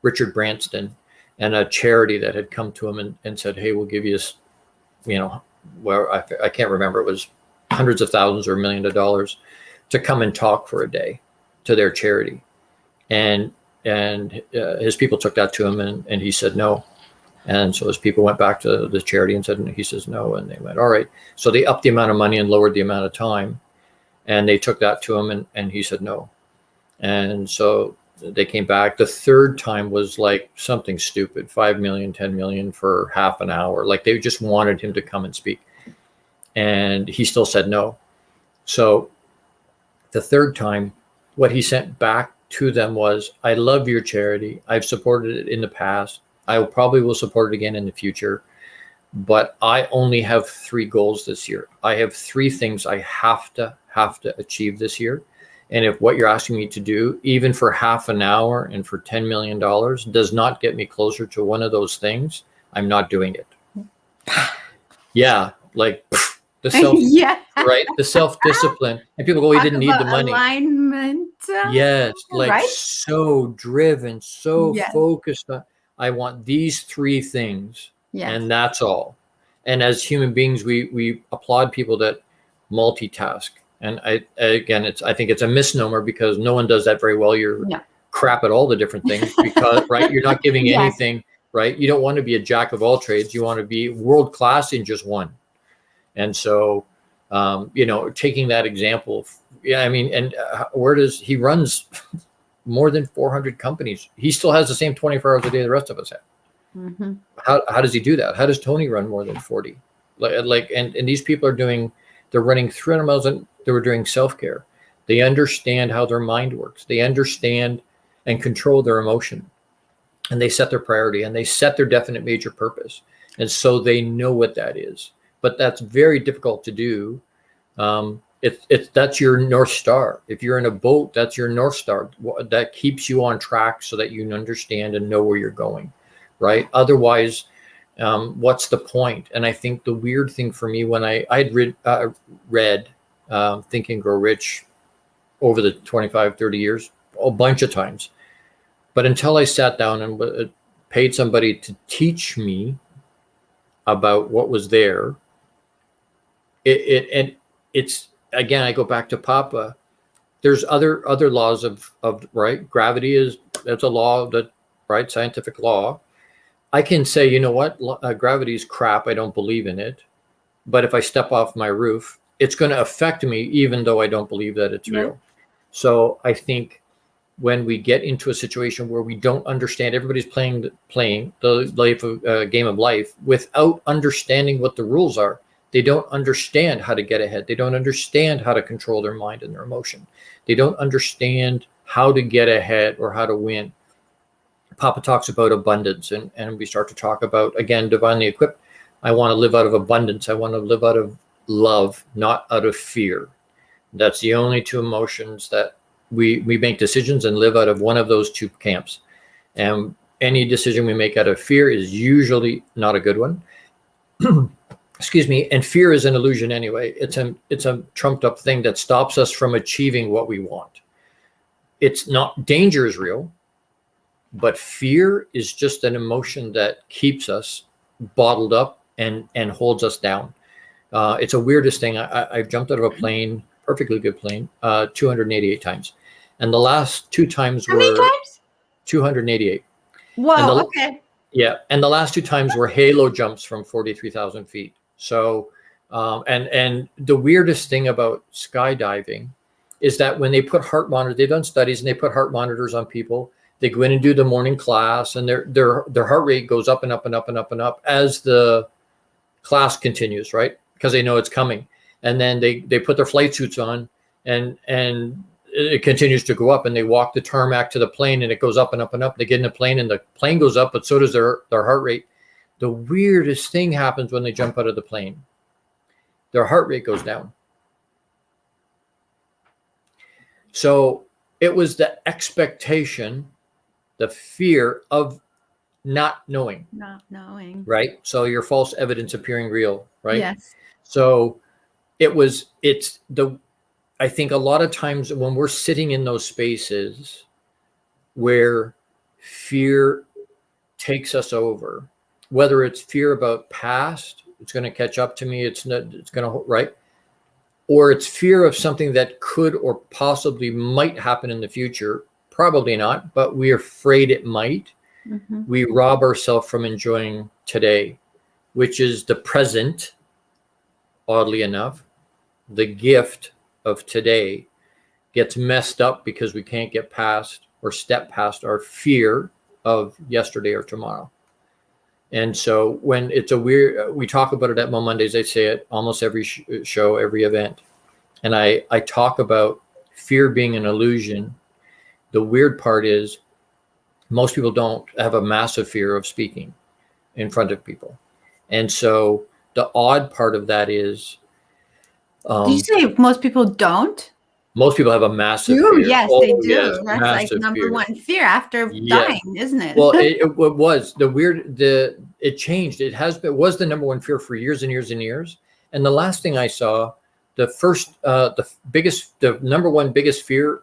Richard Branson and a charity that had come to him and said, hey, we'll give you, where I can't remember, it was hundreds of thousands or $1 million to come and talk for a day to their charity. And his people took that to him and he said no. And so his people went back to the charity and said, he says no. And they went, all right. So they upped the amount of money and lowered the amount of time. And they took that to him and he said no. And so they came back. The third time was like something stupid, 5 million, 10 million for half an hour. Like they just wanted him to come and speak. And he still said no. So the third time, what he sent back to them was, I love your charity. I've supported it in the past. I probably will support it again in the future. But I only have 3 goals this year. I have 3 things I have to have to achieve this year. And if what you're asking me to do, even for half an hour and for $10 million, does not get me closer to one of those things, I'm not doing it. Yeah, like the self, Yeah. right? The self-discipline. And people go, "We didn't need the money." Alignment. Yes, like Right? so driven, so Yes. focused on, I want these three things, Yes. and that's all. And as human beings, we applaud people that multitask. And I think it's a misnomer, because no one does that very well. You're Yeah. crap at all the different things, because right, you're not giving Yes. anything, right? You don't want to be a jack of all trades. You want to be world class in just one. And so, taking that example, yeah, I mean, and where does he runs more than 400 companies? He still has the same 24 hours a day the rest of us have. Mm-hmm. How does he do that? How does Tony run more than 40? And these people they're running 300 miles, and they were doing self-care. They understand how their mind works. They understand and control their emotion, and they set their priority, and they set their definite major purpose. And so they know what that is. But that's very difficult to do. That's your North Star. If you're in a boat, that's your North Star. That keeps you on track so that you understand and know where you're going, right? Otherwise, what's the point? And I think the weird thing for me, when I'd read Think and Grow Rich over the 25, 30 years, a bunch of times, but until I sat down and paid somebody to teach me about what was there, it's again, I go back to Papa. There's other laws of right. Gravity that's a law, that right, scientific law. I can say, you know what, gravity is crap. I don't believe in it. But if I step off my roof, it's going to affect me, even though I don't believe that it's real. So I think when we get into a situation where we don't understand, everybody's playing the game of life without understanding what the rules are. They don't understand how to get ahead. They don't understand how to control their mind and their emotion. They don't understand how to get ahead or how to win. Papa talks about abundance, and we start to talk about, again, divinely equipped. I want to live out of abundance. I want to live out of love, not out of fear. That's the only two emotions that we make decisions and live out of, one of those two camps. And any decision we make out of fear is usually not a good one. Excuse me. And fear is an illusion anyway. It's a trumped up thing that stops us from achieving what we want. It's not, danger is real, but fear is just an emotion that keeps us bottled up and holds us down. It's the weirdest thing. I've jumped out of a plane, perfectly good plane, 288 times. And the last two times How many times? 288. Whoa, okay. Yeah. And the last two times were halo jumps from 43,000 feet. So, and the weirdest thing about skydiving is that when they put heart monitors, they've done studies and they put heart monitors on people. They go in and do the morning class, and their heart rate goes up and up and up and up and up as the class continues, right? Because they know it's coming. And then they put their flight suits on, and it continues to go up, and they walk the tarmac to the plane, and it goes up and up and up. They get in the plane, and the plane goes up, but so does their heart rate. The weirdest thing happens when they jump out of the plane. Their heart rate goes down. So it was the expectation, the fear of not knowing. Not knowing. Right? So your false evidence appearing real, right? Yes. So I think a lot of times when we're sitting in those spaces where fear takes us over, whether it's fear about past, it's going to catch up to me, it's going to, right? Or it's fear of something that could or possibly might happen in the future, probably not, but we're afraid it might. Mm-hmm. We rob ourselves from enjoying today, which is the present, oddly enough. The gift of today gets messed up because we can't get past or step past our fear of yesterday or tomorrow. And so when it's we talk about it at momondays, I say it almost every show, every event. And I talk about fear being an illusion. The weird part is most people don't have a massive fear of speaking in front of people. And so the odd part of that is Do you say most people don't? Most people have a massive Do fear. yes, Oh, they do. yes, That's like massive number fear. one fear after Yes. dying, isn't it? Well, it was it changed. It was the number one fear for years and years and years. And the last thing I saw, the number one biggest fear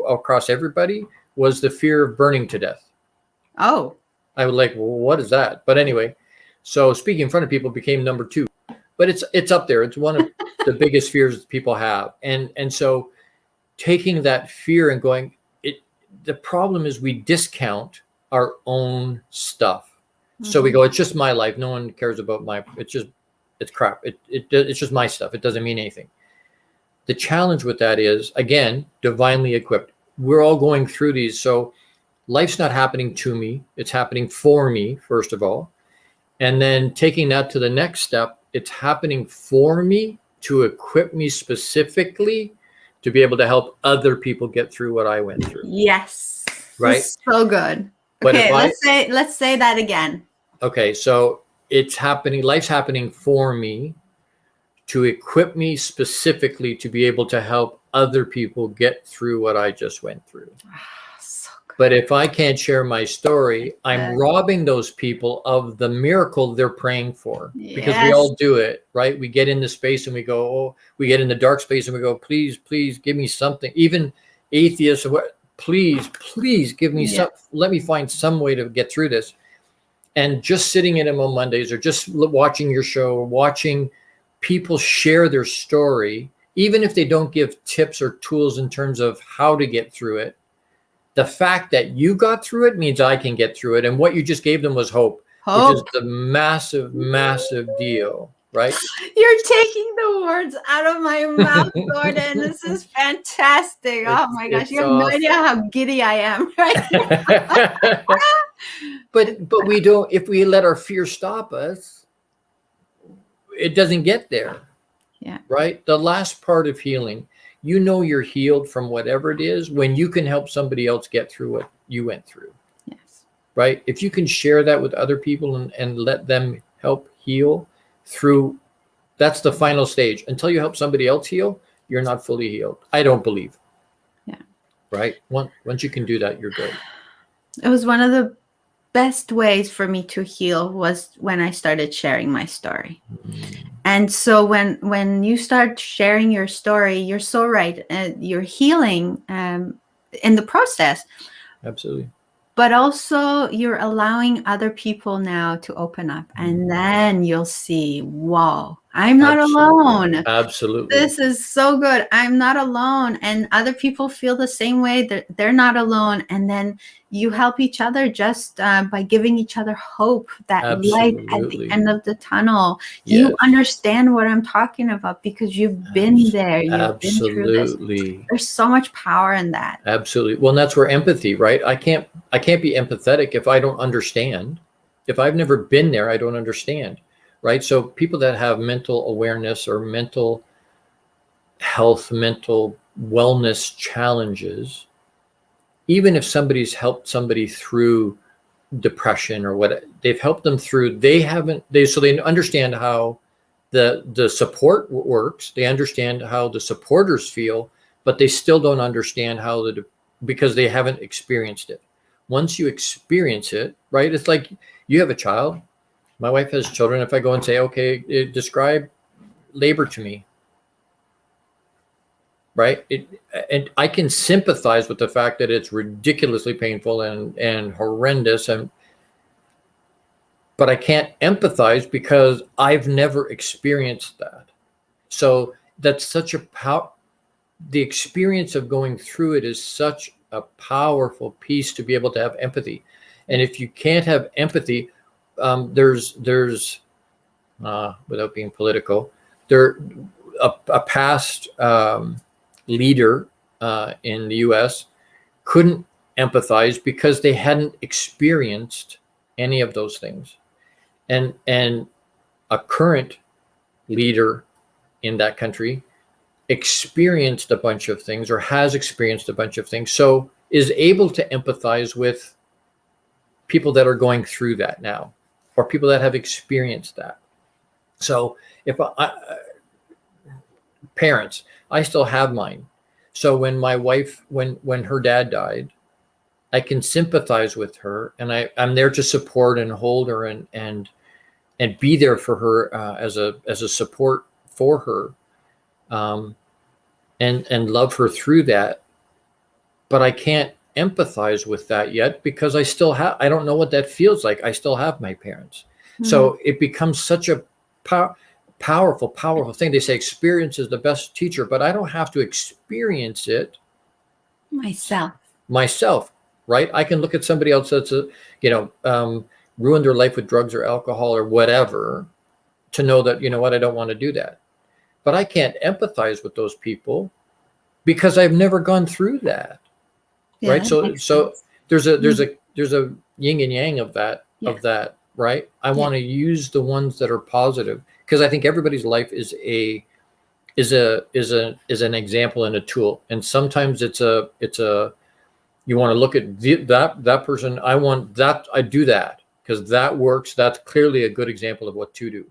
across everybody was the fear of burning to death. Oh, I was like, well, what is that? But anyway, so speaking in front of people became number two. But it's up there. It's one of the biggest fears people have. And so taking that fear and going, the problem is we discount our own stuff. So we go, it's just my life. No one cares about it's crap. It's just my stuff. It doesn't mean anything. The challenge with that is, again, divinely equipped. We're all going through these. So life's not happening to me. It's happening for me, first of all. And then taking that to the next step, it's happening for me to equip me specifically to be able to help other people get through what I went through. yes. Right. That's so good. But Okay, let's say that again. Okay, so it's happening, life's happening for me to equip me specifically to be able to help other people get through what I just went through. So good. But if I can't share my story, I'm robbing those people of the miracle they're praying for. Because we all do it, right? We get in the space and we go, we get in the dark space and we go, please, please give me something. Even atheists, please give me something. Let me find some way to get through this. And just sitting in them on Mondays or just watching your show or watching people share their story, even if they don't give tips or tools in terms of how to get through it, the fact that you got through it means I can get through it. And what you just gave them was hope. Which is the massive, massive deal, right? You're taking the words out of my mouth, Gordon. This is fantastic. Oh my gosh, you have no idea how giddy I am right now. But we don't, if we let our fear stop us, it doesn't get there. Yeah. Right? The last part of healing, you're healed from whatever it is when you can help somebody else get through what you went through. Yes. Right? If you can share that with other people and let them help heal through, that's the final stage. Until you help somebody else heal, you're not fully healed. I don't believe. Yeah. Right? Once you can do that, you're good. It was one of the best ways for me to heal was when I started sharing my story. And so when you start sharing your story, you're so right. You're healing in the process. Absolutely. But also you're allowing other people now to open up. And then you'll see, whoa, I'm not alone. Absolutely. This is so good. I'm not alone. And other people feel the same way. They're not alone. And then you help each other just by giving each other hope, that light at the end of the tunnel. Yes. You understand what I'm talking about because you've been there. You've been through this. There's so much power in that. Absolutely. Well, and that's where empathy, right? I can't be empathetic if I don't understand. If I've never been there, I don't understand. Right. So people that have mental awareness or mental health, mental wellness challenges, even if somebody's helped somebody through depression or what they've helped them through, so they understand how the support works. They understand how the supporters feel, but they still don't understand how because they haven't experienced it. Once you experience it, right? It's like you have a child. My wife has children. If I go and say, okay, describe labor to me, right? And I can sympathize with the fact that it's ridiculously painful and horrendous, but I can't empathize because I've never experienced that. So that's such the experience of going through it is such a powerful piece to be able to have empathy. And if you can't have empathy, there's without being political, a past leader in the U.S. couldn't empathize because they hadn't experienced any of those things, and a current leader in that country experienced a bunch of things or has experienced a bunch of things, so is able to empathize with people that are going through that now, or people that have experienced that. So if parents, I still have mine. So when my wife, when her dad died, I can sympathize with her, and I'm there to support and hold her and be there for her as a support for her, and love her through that. But I can't empathize with that yet because I don't know what that feels like. I still have my parents. So it becomes such a powerful thing. They say experience is the best teacher, but I don't have to experience it myself, right? I can look at somebody else that's ruined their life with drugs or alcohol or whatever to know that, you know what, I don't want to do that. But I can't empathize with those people because I've never gone through that. Yeah, right. So there's a yin and yang of that, right? I want to use the ones that are positive because I think everybody's life is an example and a tool. And sometimes it's a you want to look at that person. I want that. I do that because that works. That's clearly a good example of what to do.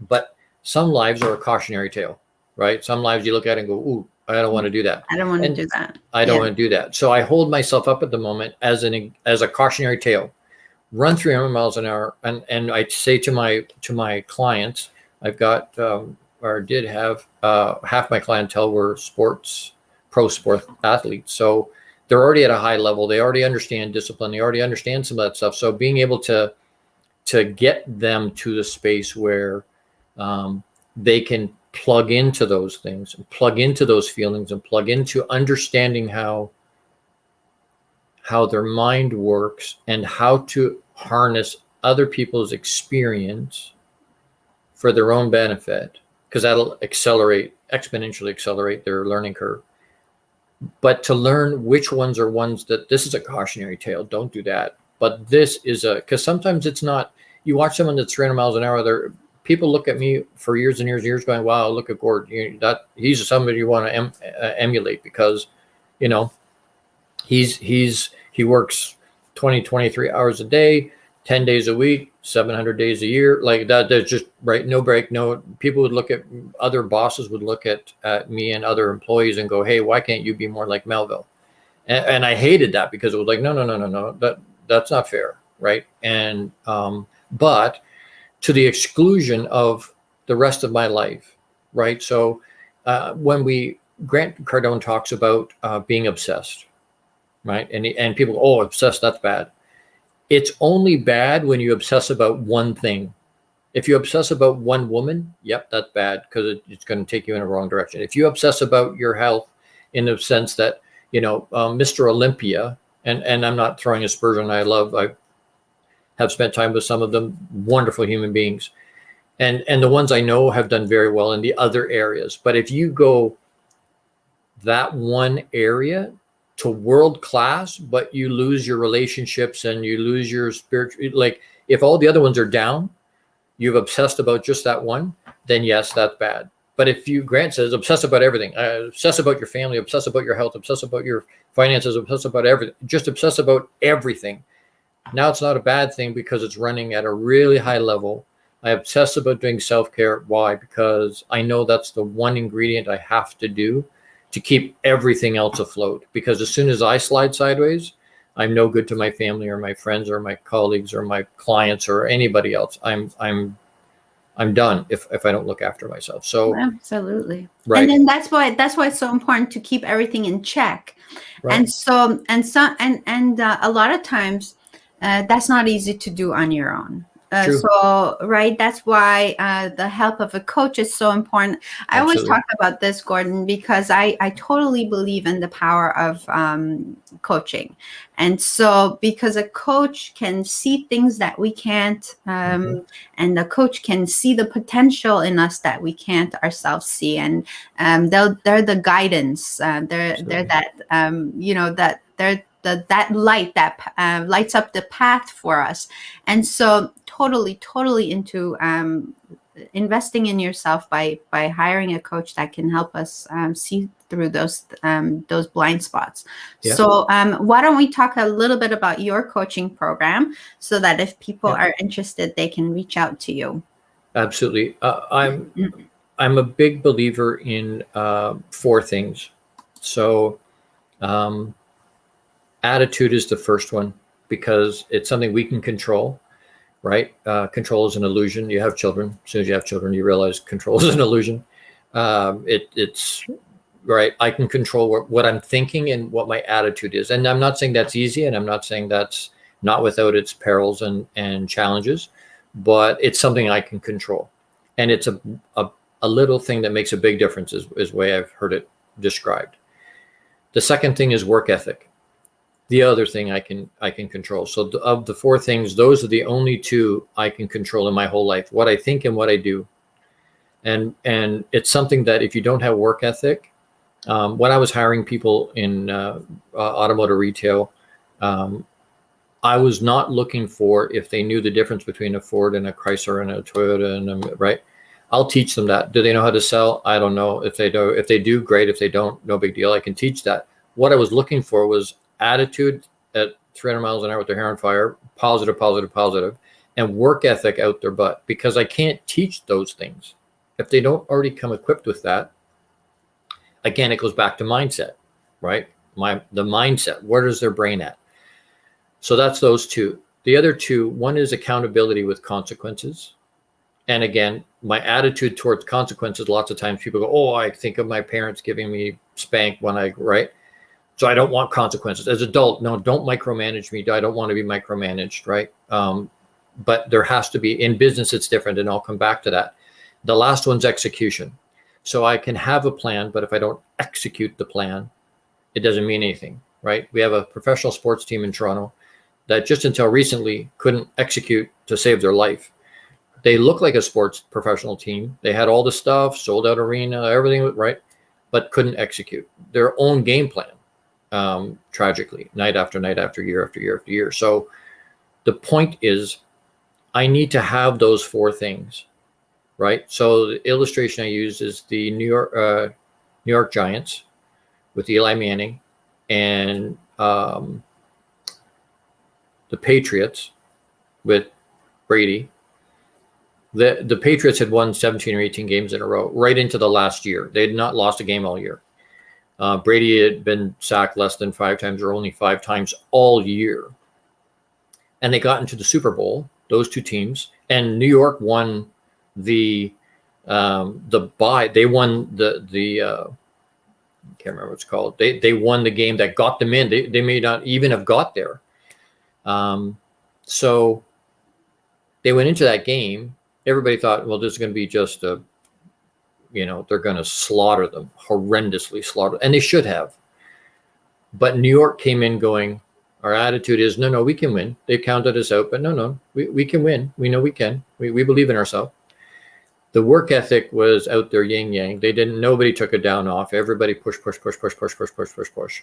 But some lives are a cautionary tale, right? Some lives you look at and go, ooh, I don't want to do that. I don't want to do that. I don't want to do that. So I hold myself up at the moment as a cautionary tale. Run 300 miles an hour, and I say to my clients, I've got or did have half my clientele were pro sport athletes. So they're already at a high level. They already understand discipline. They already understand some of that stuff. So being able to get them to the space where they can plug into those things and plug into those feelings and plug into understanding how their mind works and how to harness other people's experience for their own benefit, because that'll exponentially accelerate their learning curve. But to learn which ones are ones that this is a cautionary tale, don't do that. But this is because sometimes it's not, you watch someone that's 300 miles an hour, people look at me for years and years going, wow, look at Gordon. He's somebody you want to emulate because, he works 20, 23 hours a day, 10 days a week, 700 days a year. Like that, there's just right. No break. No, people would look at other bosses would look at me and other employees and go, hey, why can't you be more like Melville? And I hated that because it was like, no, that's not fair. Right. And, but to the exclusion of the rest of my life, right? So when Grant Cardone talks about being obsessed, right? And people, oh, obsessed, that's bad. It's only bad when you obsess about one thing. If you obsess about one woman, yep, that's bad because it's going to take you in a wrong direction. If you obsess about your health in the sense that, Mr. Olympia, and I'm not throwing aspersion, I have spent time with some of them, wonderful human beings. And the ones I know have done very well in the other areas. But if you go that one area to world class, but you lose your relationships and you lose your spiritual, like if all the other ones are down, you've obsessed about just that one, then yes, that's bad. But if Grant says, obsess about everything, obsess about your family, obsess about your health, obsess about your finances, obsess about everything, just obsess about everything. Now it's not a bad thing because it's running at a really high level. I obsess about doing self-care. Why? Because I know that's the one ingredient I have to do to keep everything else afloat. Because as soon as I slide sideways, I'm no good to my family or my friends or my colleagues or my clients or anybody else. I'm done if I don't look after myself. So absolutely. Right. And then that's why it's so important to keep everything in check. Right. And a lot of times that's not easy to do on your own. So, right, that's why the help of a coach is so important. I always talk about this, Gordon, because I totally believe in the power of coaching. And so because a coach can see things that we can't, and the coach can see the potential in us that we can't ourselves see. And they're the guidance. They're that, that light that lights up the path for us. And so totally into investing in yourself by hiring a coach that can help us see through those blind spots. Yeah. So why don't we talk a little bit about your coaching program so that if people are interested, they can reach out to you. Absolutely. I'm a big believer in four things. So attitude is the first one, because it's something we can control, right? Control is an illusion. You have children. As soon as you have children, you realize control is an illusion. It's right. I can control what I'm thinking and what my attitude is. And I'm not saying that's easy, and I'm not saying that's not without its perils and challenges, but it's something I can control. And it's a little thing that makes a big difference, is the way I've heard it described. The second thing is work ethic. The other thing I can control. So of the four things, those are the only two I can control in my whole life: what I think and what I do. And it's something that if you don't have work ethic, when I was hiring people in automotive retail, I was not looking for if they knew the difference between a Ford and a Chrysler and a Toyota, and right. I'll teach them that. Do they know how to sell? I don't know. If they do, great. If they don't, no big deal. I can teach that. What I was looking for was attitude at 300 miles an hour with their hair on fire, positive, and work ethic out their butt, because I can't teach those things if they don't already come equipped with that. Again, it goes back to mindset, right? The mindset. Where is their brain at? So that's those two. The other two, one is accountability with consequences. And again, my attitude towards consequences, lots of times people go, oh, I think of my parents giving me spank when right? So I don't want consequences. As an adult, no, don't micromanage me. I don't want to be micromanaged, right? But there has to be, in business, it's different, and I'll come back to that. The last one's execution. So I can have a plan, but if I don't execute the plan, it doesn't mean anything, right? We have a professional sports team in Toronto that just until recently couldn't execute to save their life. They look like a sports professional team. They had all the stuff, sold out arena, everything was right, but couldn't execute their own game plan, tragically, night after night, after year after year after year. So the point is, I need to have those four things, right? So the illustration I use is the New York Giants with Eli Manning, and the Patriots with Brady. The Patriots had won 17 or 18 games in a row right into the last year. They had not lost a game all year. Brady had been sacked less than 5 times, or only 5 times all year. And they got into the Super Bowl, those two teams. And New York won the bye. They won the I can't remember what it's called. They won the game that got them in. They may not even have got there. So they went into that game. Everybody thought, well, this is going to be just they're going to slaughter them, horrendously slaughter, and they should have. But New York came in going, our attitude is, no, we can win. They counted us out, but no, we can win. We know we can. We believe in ourselves. The work ethic was out there, yin yang. Nobody took it down off. Everybody push. The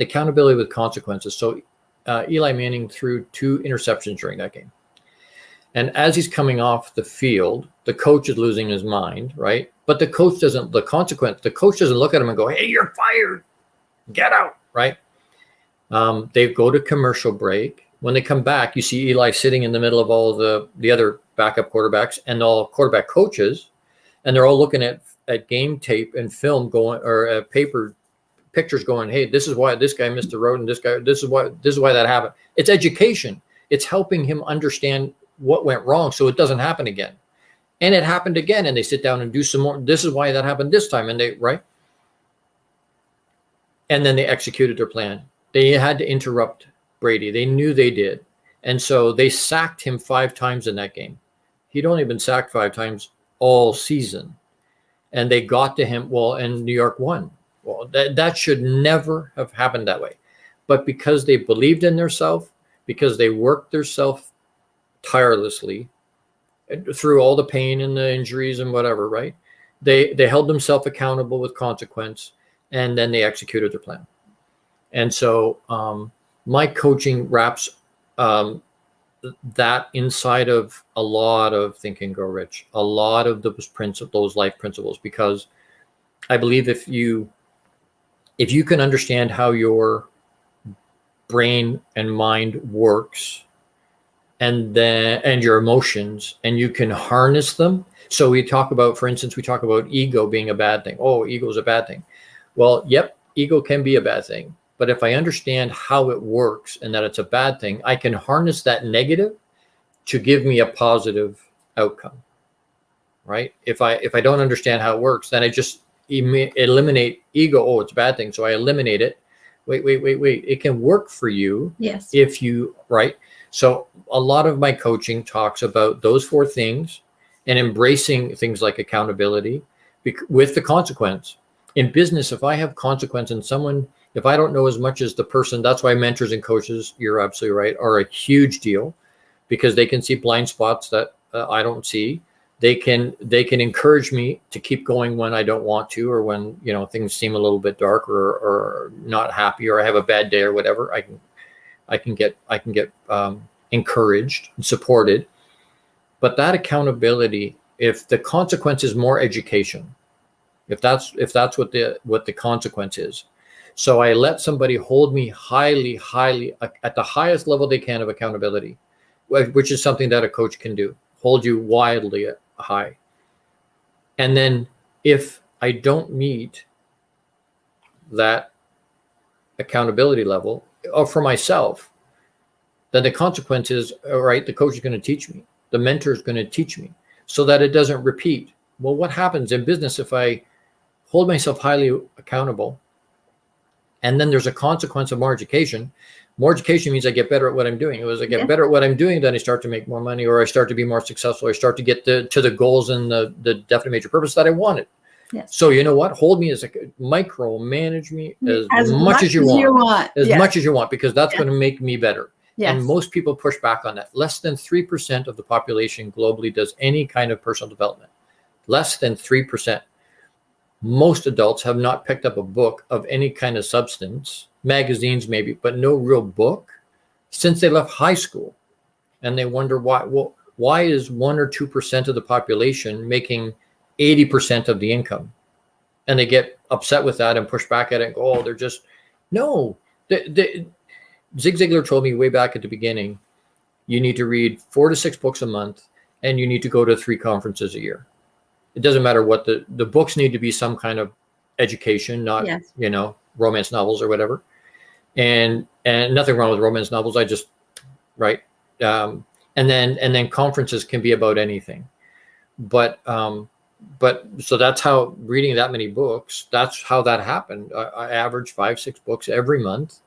accountability with consequences. So Eli Manning threw 2 interceptions during that game. And as he's coming off the field, the coach is losing his mind, right? But the coach doesn't look at him and go, hey, you're fired. Get out, right? They go to commercial break. When they come back, you see Eli sitting in the middle of all the other backup quarterbacks and all quarterback coaches, and they're all looking at game tape and film going, or paper pictures going, hey, this is why this guy missed the road, and this is why that happened. It's education. It's helping him understand what went wrong so it doesn't happen again. And it happened again, and they sit down and do some more. This is why that happened this time, and right? And then they executed their plan. They had to interrupt Brady. They knew they did. And so they sacked him 5 times in that game. He'd only been sacked 5 times all season. And they got to him, and New York won. Well, that should never have happened that way. But because they believed in themselves, because they worked themselves tirelessly through all the pain and the injuries and whatever, right? They held themselves accountable with consequence, and then they executed their plan. And so my coaching wraps that inside of a lot of Think and Grow Rich, a lot of those life principles, because I believe if you can understand how your brain and mind works, and your emotions, and you can harness them. So we talk about, for instance, we talk about ego being a bad thing. Oh, ego is a bad thing. Well, yep, ego can be a bad thing. But if I understand how it works and that it's a bad thing, I can harness that negative to give me a positive outcome, right? If I don't understand how it works, then I just eliminate ego. Oh, it's a bad thing. So I eliminate it. Wait. It can work for you. Yes. If you, right? So a lot of my coaching talks about those 4 things and embracing things like accountability with the consequence. In business, if I have consequence in someone, if I don't know as much as the person, that's why mentors and coaches, you're absolutely right, are a huge deal, because they can see blind spots that I don't see. They can encourage me to keep going when I don't want to, or when, you know, things seem a little bit dark, or not happy, or I have a bad day or whatever. I can get encouraged and supported. But that accountability, if the consequence is more education, if that's what the consequence is, so I let somebody hold me highly at the highest level they can of accountability, which is something that a coach can do, hold you wildly high. And then if I don't meet that accountability level, or for myself, then the consequence is, all right, the coach is going to teach me, the mentor is going to teach me, so that it doesn't repeat. Well, what happens in business if I hold myself highly accountable, and then there's a consequence of more education? More education means I get better at what I'm doing. As I get better at what I'm doing, then I start to make more money, or I start to be more successful, or I start to get to the goals and the definite major purpose that I wanted. Yes. So you know what? Hold me as a micromanage me as much as you want. As much as you want, because that's going to make me better. Yes. And most people push back on that. Less than 3% of the population globally does any kind of personal development. Less than 3%. Most adults have not picked up a book of any kind of substance, magazines maybe, but no real book since they left high school. And they wonder why. Well, why is 1 or 2% of the population making 80% of the income? And they get upset with that and push back at it and go, oh, they're just, no. Zig Ziglar told me way back at the beginning, you need to read 4 to 6 books a month, and you need to go to 3 conferences a year. It doesn't matter what the books need to be, some kind of education, not, you know, romance novels or whatever. And nothing wrong with romance novels. I just, right. And then conferences can be about anything. But so that's how, reading that many books, that's how that happened. I averaged 5, 6 books every month,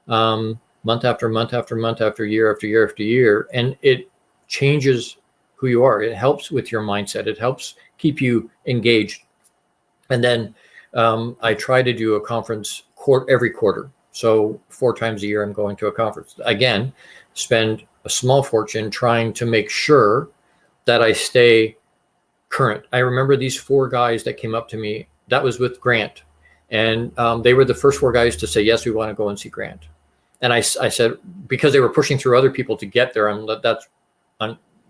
month after month after month after year after year after year. And it changes who you are. It helps with your mindset. It helps keep you engaged. And then I try to do a conference every quarter. So 4 times a year, I'm going to a conference. Again, spend a small fortune trying to make sure that I stay current. I remember these 4 guys that came up to me. That was with Grant. And they were the first 4 guys to say, yes, we want to go and see Grant. And I said, because they were pushing through other people to get there,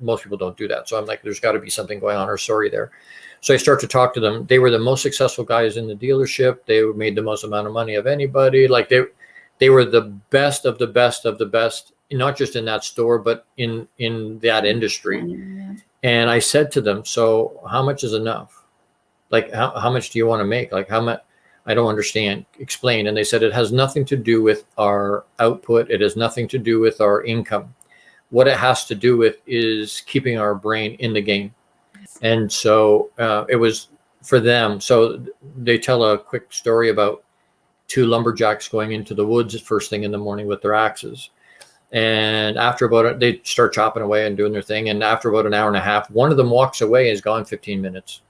most people don't do that. So I'm like, there's got to be something going on or story there. So I start to talk to them. They were the most successful guys in the dealership. They made the most amount of money of anybody. Like they were the best of the best of the best, not just in that store, but in that industry. Yeah. And I said to them, so how much is enough? Like, how much do you want to make? Like, how much? I don't understand. Explain. And they said, it has nothing to do with our output. It has nothing to do with our income. What it has to do with is keeping our brain in the game. And so it was for them. So they tell a quick story about 2 lumberjacks going into the woods first thing in the morning with their axes. And after they start chopping away and doing their thing. And after about an hour and a half, one of them walks away and is gone 15 minutes.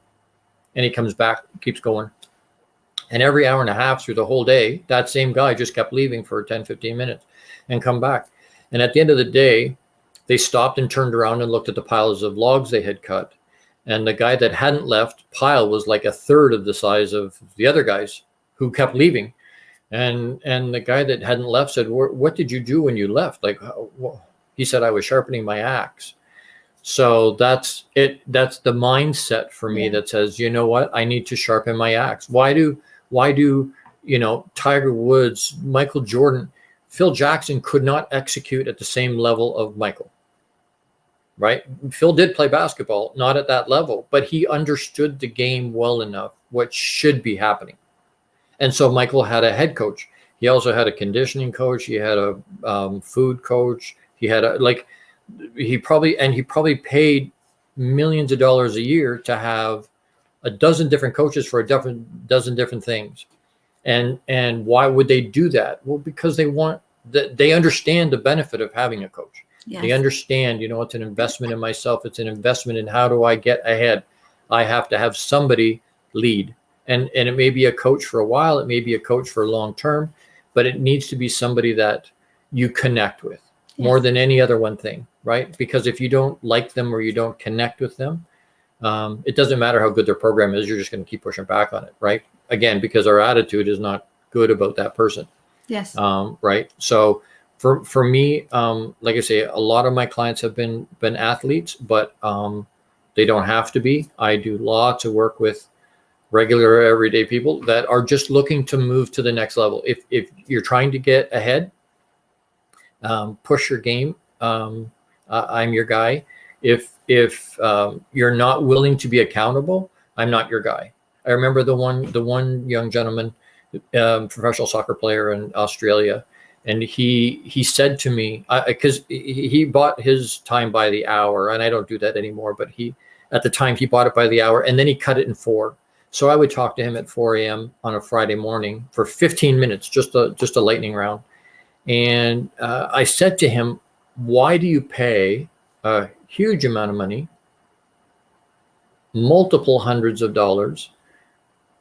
And he comes back, keeps going. And every hour and a half through the whole day, that same guy just kept leaving for 10, 15 minutes and come back. And at the end of the day, they stopped and turned around and looked at the piles of logs they had cut. And the guy that hadn't left pile was like 1/3 of the size of the other guys who kept leaving. And the guy that hadn't left said, what did you do when you left? Like, he said, I was sharpening my axe. So that's it. That's the mindset for me that says, you know what? I need to sharpen my axe. Why do, you know, Tiger Woods, Michael Jordan, Phil Jackson could not execute at the same level of Michael. right? Phil did play basketball, not at that level, but he understood the game well enough, what should be happening. And so Michael had a head coach. He also had a conditioning coach. He had a food coach. He had he probably paid millions of dollars a year to have a dozen different coaches for a dozen different things. And why would they do that? Well, because they understand the benefit of having a coach. Yes. They understand, it's an investment in myself. It's an investment in how do I get ahead? I have to have somebody lead. And it may be a coach for a while. It may be a coach for long term, but it needs to be somebody that you connect with more than any other one thing, right? Because if you don't like them or you don't connect with them, it doesn't matter how good their program is. You're just going to keep pushing back on it, right? Again, because our attitude is not good about that person. Yes. Right. So for me, like I say, a lot of my clients have been athletes, but they don't have to be. I do lots of work with regular everyday people that are just looking to move to the next level. If you're trying to get ahead, push your game. I'm your guy. If you're not willing to be accountable, I'm not your guy. I remember the one young gentleman, professional soccer player in Australia, and he said to me, because he bought his time by the hour, and I don't do that anymore, but at the time he bought it by the hour, and then he cut it in 4. So I would talk to him at 4 a.m. on a Friday morning for 15 minutes, just a lightning round. And I said to him, why do you pay a huge amount of money, multiple hundreds of dollars,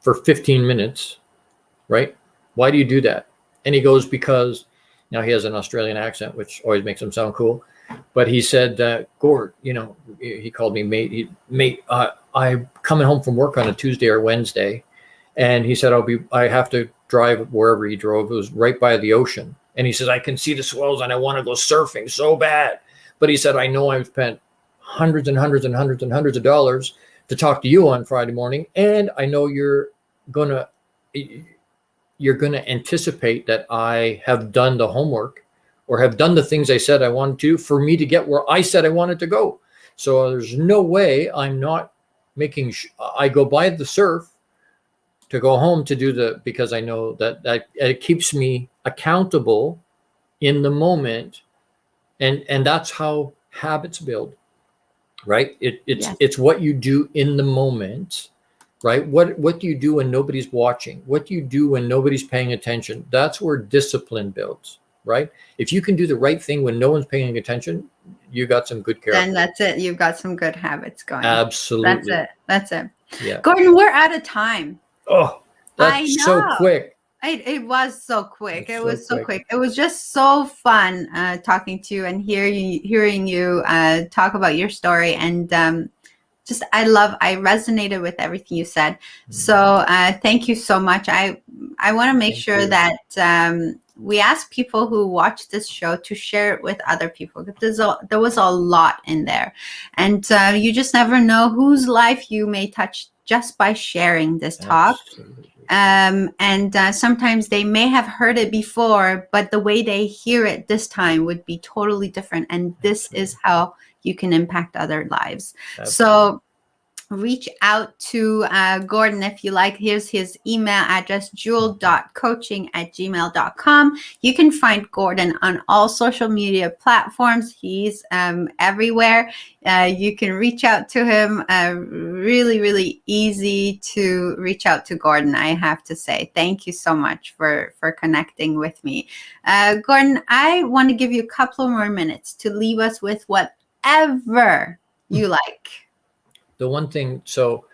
for 15 minutes, right? Why do you do that? And he goes, because now he has an Australian accent, which always makes him sound cool. But he said, Gord, he called me mate. I'm coming home from work on a Tuesday or Wednesday. And he said, I have to drive wherever he drove. It was right by the ocean. And he says, I can see the swells and I want to go surfing so bad. But he said, I know I've spent hundreds and hundreds and hundreds and hundreds of dollars to talk to you on Friday morning. And I know you're going to anticipate that I have done the homework or have done the things I said I wanted to for me to get where I said I wanted to go. So there's no way I'm not I go by the surf to go home to do because I know that it keeps me accountable in the moment. And that's how habits build, right? It's what you do in the moment, right? What do you do when nobody's watching? What do you do when nobody's paying attention? That's where discipline builds, right? If you can do the right thing when no one's paying attention, you got some good character. Then that's it. You've got some good habits going. Absolutely. That's it. Yeah. Gordon, we're out of time. Oh, that's so quick. It was so quick. It was just so fun talking to you and hearing you talk about your story. And I resonated with everything you said. So thank you so much. I want to make sure that we ask people who watch this show to share it with other people, because there was a lot in there. And you just never know whose life you may touch just by sharing this talk. Absolutely. And sometimes they may have heard it before, but the way they hear it this time would be totally different. And this is how you can impact other lives. Absolutely. So reach out to Gordon if you like. Here's his email address, jewel.coaching@gmail.com. You can find Gordon on all social media platforms. He's everywhere. You can reach out to him. Really, really easy to reach out to Gordon, I have to say. Thank you so much for connecting with me. Gordon, I want to give you a couple more minutes to leave us with whatever you like. The one thing, so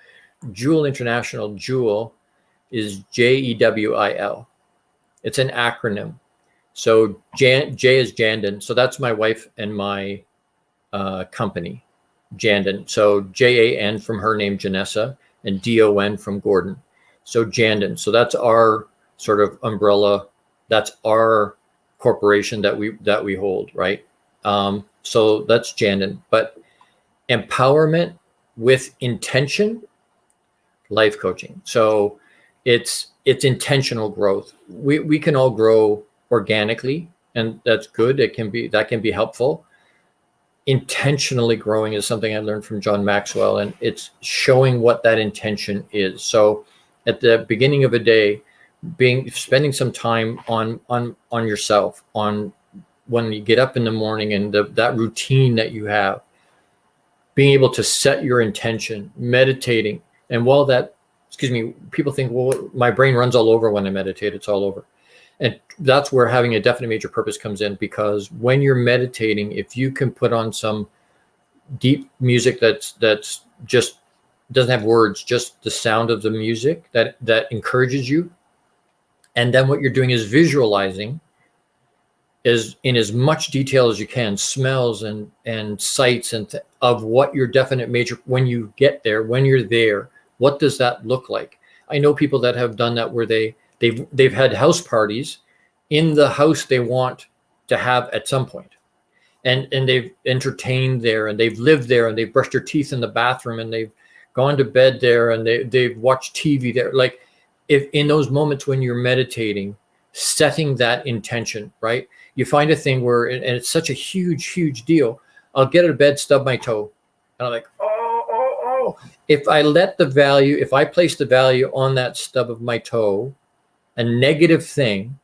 JEWIL International, JEWIL is JEWIL. It's an acronym. So J is Jandon. So that's my wife and my company, Jandon. So JAN from her name, Janessa, and DON from Gordon. So Jandon. So that's our sort of umbrella. That's our corporation that we hold, right? So that's Jandon. But empowerment with intention, life coaching. So it's intentional growth. We can all grow organically, and that's good. That can be helpful. intentionally growing is something I learned from John Maxwell, and it's showing what that intention is. So at the beginning of a day, spending some time on yourself, on when you get up in the morning, and that routine that you have, being able to set your intention, meditating. And while that, people think, well, my brain runs all over when I meditate, it's all over. And that's where having a definite major purpose comes in, because when you're meditating, if you can put on some deep music that's just doesn't have words, just the sound of the music that encourages you, and then what you're doing is visualizing is in as much detail as you can, smells and sights of what your definite major, when you get there, when you're there, what does that look like? I know people that have done that where they've had house parties in the house they want to have at some point. And they've entertained there, and they've lived there, and they've brushed their teeth in the bathroom, and they've gone to bed there, and they've watched TV there. Like, if in those moments when you're meditating, setting that intention, right? You find a thing where, and it's such a huge deal. I'll get out of bed, stub my toe, and I'm like, oh. If I place the value on that stub of my toe, a negative thing,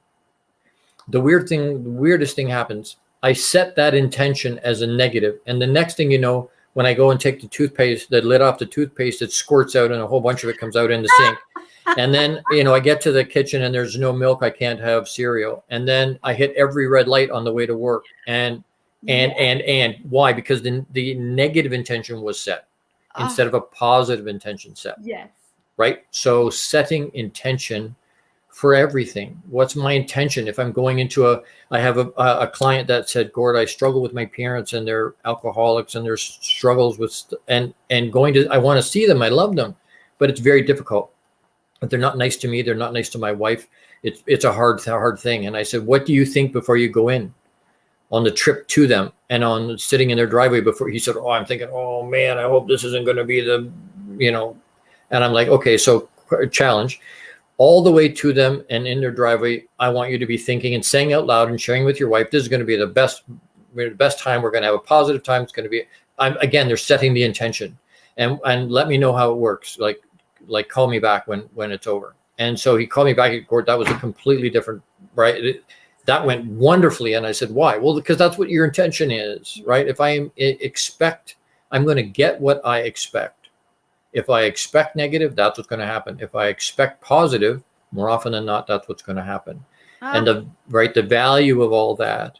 the weirdest thing happens. I set that intention as a negative, and the next thing you know, when I go and take the toothpaste, the lid off the toothpaste, it squirts out, and a whole bunch of it comes out in the sink. And then, I get to the kitchen and there's no milk. I can't have cereal. And then I hit every red light on the way to work. And why? Because the negative intention was set instead of a positive intention set. Yes. Right. So setting intention for everything. What's my intention? If I'm going into I have a client that said, Gord, I struggle with my parents, and they're alcoholics, and there's struggles with, and I want to see them. I love them, but it's very difficult. But they're not nice to me. They're not nice to my wife. It's a hard thing. And I said, what do you think before you go in on the trip to them and on sitting in their driveway before? He said, I'm thinking, oh man, I hope this isn't going to be the, and I'm like, okay, so challenge all the way to them and in their driveway. I want you to be thinking and saying out loud and sharing with your wife, this is going to be the best time. We're going to have a positive time. It's going to be, again, they're setting the intention, and let me know how it works. Like call me back when it's over. And so he called me back at court. That was a completely different, right? That went wonderfully. And I said, why? Well, because that's what your intention is, right? If I expect, I'm going to get what I expect. If I expect negative, that's what's going to happen. If I expect positive, more often than not, that's what's going to happen. And the value of all that,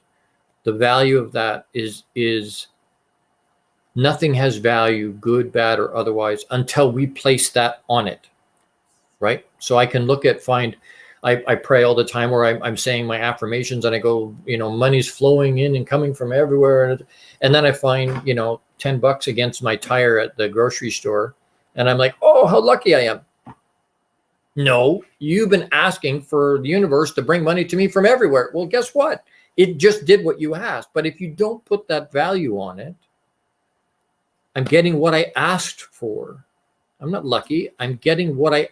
the value of that is nothing has value, good, bad, or otherwise, until we place that on it, right? So I can I pray all the time where I'm saying my affirmations, and I go, money's flowing in and coming from everywhere. And then I find, $10 against my tire at the grocery store. And I'm like, oh, how lucky I am. No, you've been asking for the universe to bring money to me from everywhere. Well, guess what? It just did what you asked. But if you don't put that value on it, I'm getting what I asked for. I'm not lucky. I'm getting what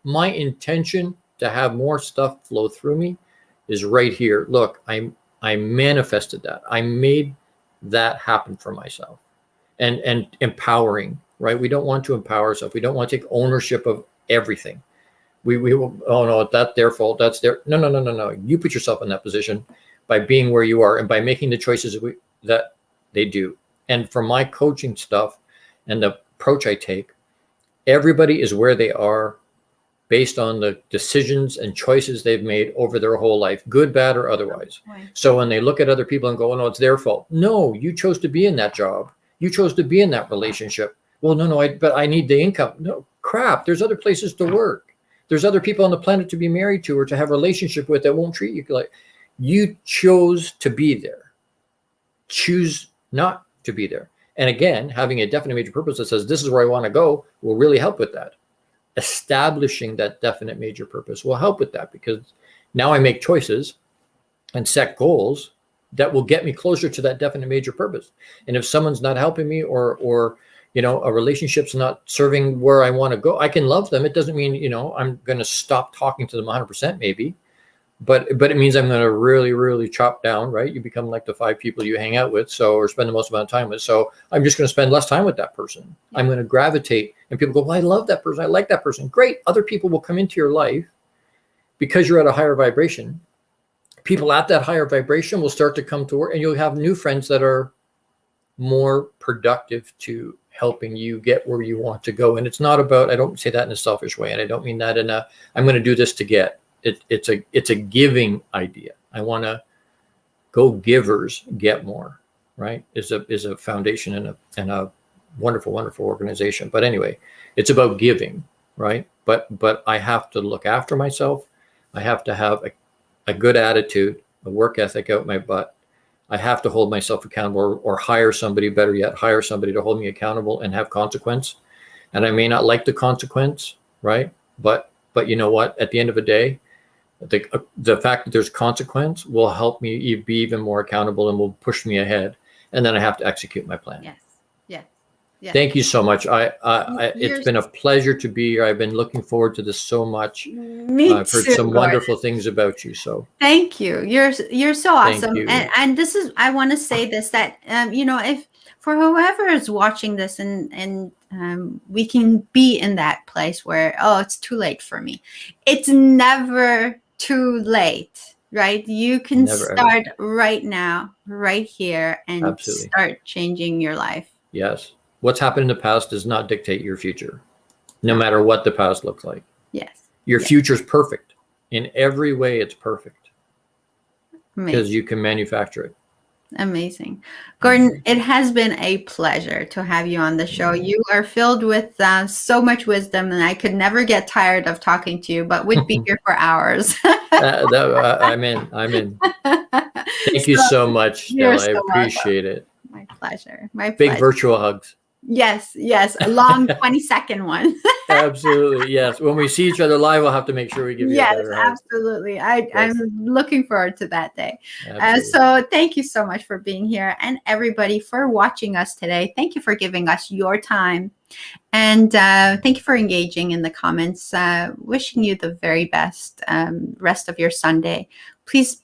my intention to have more stuff flow through me is right here. Look, I manifested that. I made that happen for myself. And empowering, right? We don't want to empower ourselves. We don't want to take ownership of everything. We will, oh no, that's their fault. That's their, no. You put yourself in that position by being where you are and by making the choices that they do. And for my coaching stuff and the approach I take, everybody is where they are based on the decisions and choices they've made over their whole life, good, bad, or otherwise. Right. So when they look at other people and go, oh, no, it's their fault. No, you chose to be in that job. You chose to be in that relationship. Well, but I need the income. No, crap. There's other places to work. There's other people on the planet to be married to or to have a relationship with that won't treat you like you chose to be there. Choose not to be there. And again, having a definite major purpose that says, this is where I want to go will really help with that. Establishing that definite major purpose will help with that, because now I make choices and set goals that will get me closer to that definite major purpose. And if someone's not helping me or a relationship's not serving where I want to go, I can love them. It doesn't mean, I'm going to stop talking to them 100% maybe, but it means I'm going to really, really chop down, right? You become like the 5 people you hang out with, or spend the most amount of time with. So I'm just going to spend less time with that person. I'm going to gravitate, and people go, well, I love that person. I like that person. Great. Other people will come into your life because you're at a higher vibration. People at that higher vibration will start to come to work, and you'll have new friends that are more productive to helping you get where you want to go. And it's not about, I don't say that in a selfish way, and I don't mean that in a, I'm going to do this to get. It's a giving idea. I want to go givers get more, right? Is a foundation and a wonderful, wonderful organization. But anyway, it's about giving, right? But I have to look after myself. I have to have a good attitude, a work ethic out my butt. I have to hold myself accountable, or hire somebody, better yet, hire somebody to hold me accountable and have consequence. And I may not like the consequence, right? But you know what? At the end of the day, the fact that there's consequence will help me be even more accountable and will push me ahead. And then I have to execute my plan. Yes. Yes. Yes. Thank you so much. It's been a pleasure to be here. I've been looking forward to this so much. Me I've heard too, some Gordon. wonderful things about you. So thank you. You're so Thank awesome. you. And this is, I want to say this, that if for whoever is watching this, and we can be in that place where, oh, it's too late for me. It's never too late, right? You can Never, start right now, right here, and Absolutely. start changing your life. Yes. What's happened in the past does not dictate your future, no matter what the past looks like. Yes. Your Yes. future's perfect. In every way, it's perfect because Amazing. you can manufacture it. Amazing. Gordon, it has been a pleasure to have you on the show. You are filled with so much wisdom, and I could never get tired of talking to you, but would be here for hours. I'm in. Thank you so much, You're Dela. I so appreciate it. My pleasure. My Big pleasure. virtual hugs. Yes, a long 20-second one. Absolutely. Yes. When we see each other live, we'll have to make sure we give you a Yes, better hug. absolutely. I'm looking forward to that day. Absolutely. So thank you so much for being here, and everybody for watching us today. Thank you for giving us your time. And thank you for engaging in the comments. Wishing you the very best rest of your Sunday. Please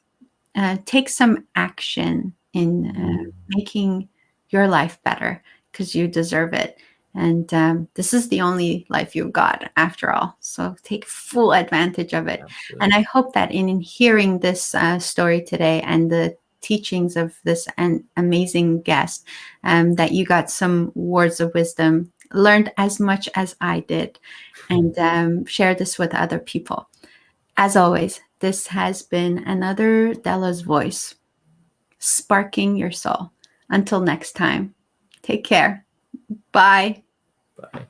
take some action in making your life better, because you deserve it. And this is the only life you've got, after all. So take full advantage of it. Absolutely. And I hope that in hearing this story today and the teachings of this amazing guest, that you got some words of wisdom, learned as much as I did, and share this with other people. As always, this has been another Dela's Voice, sparking your soul. Until next time, take care. Bye. Bye.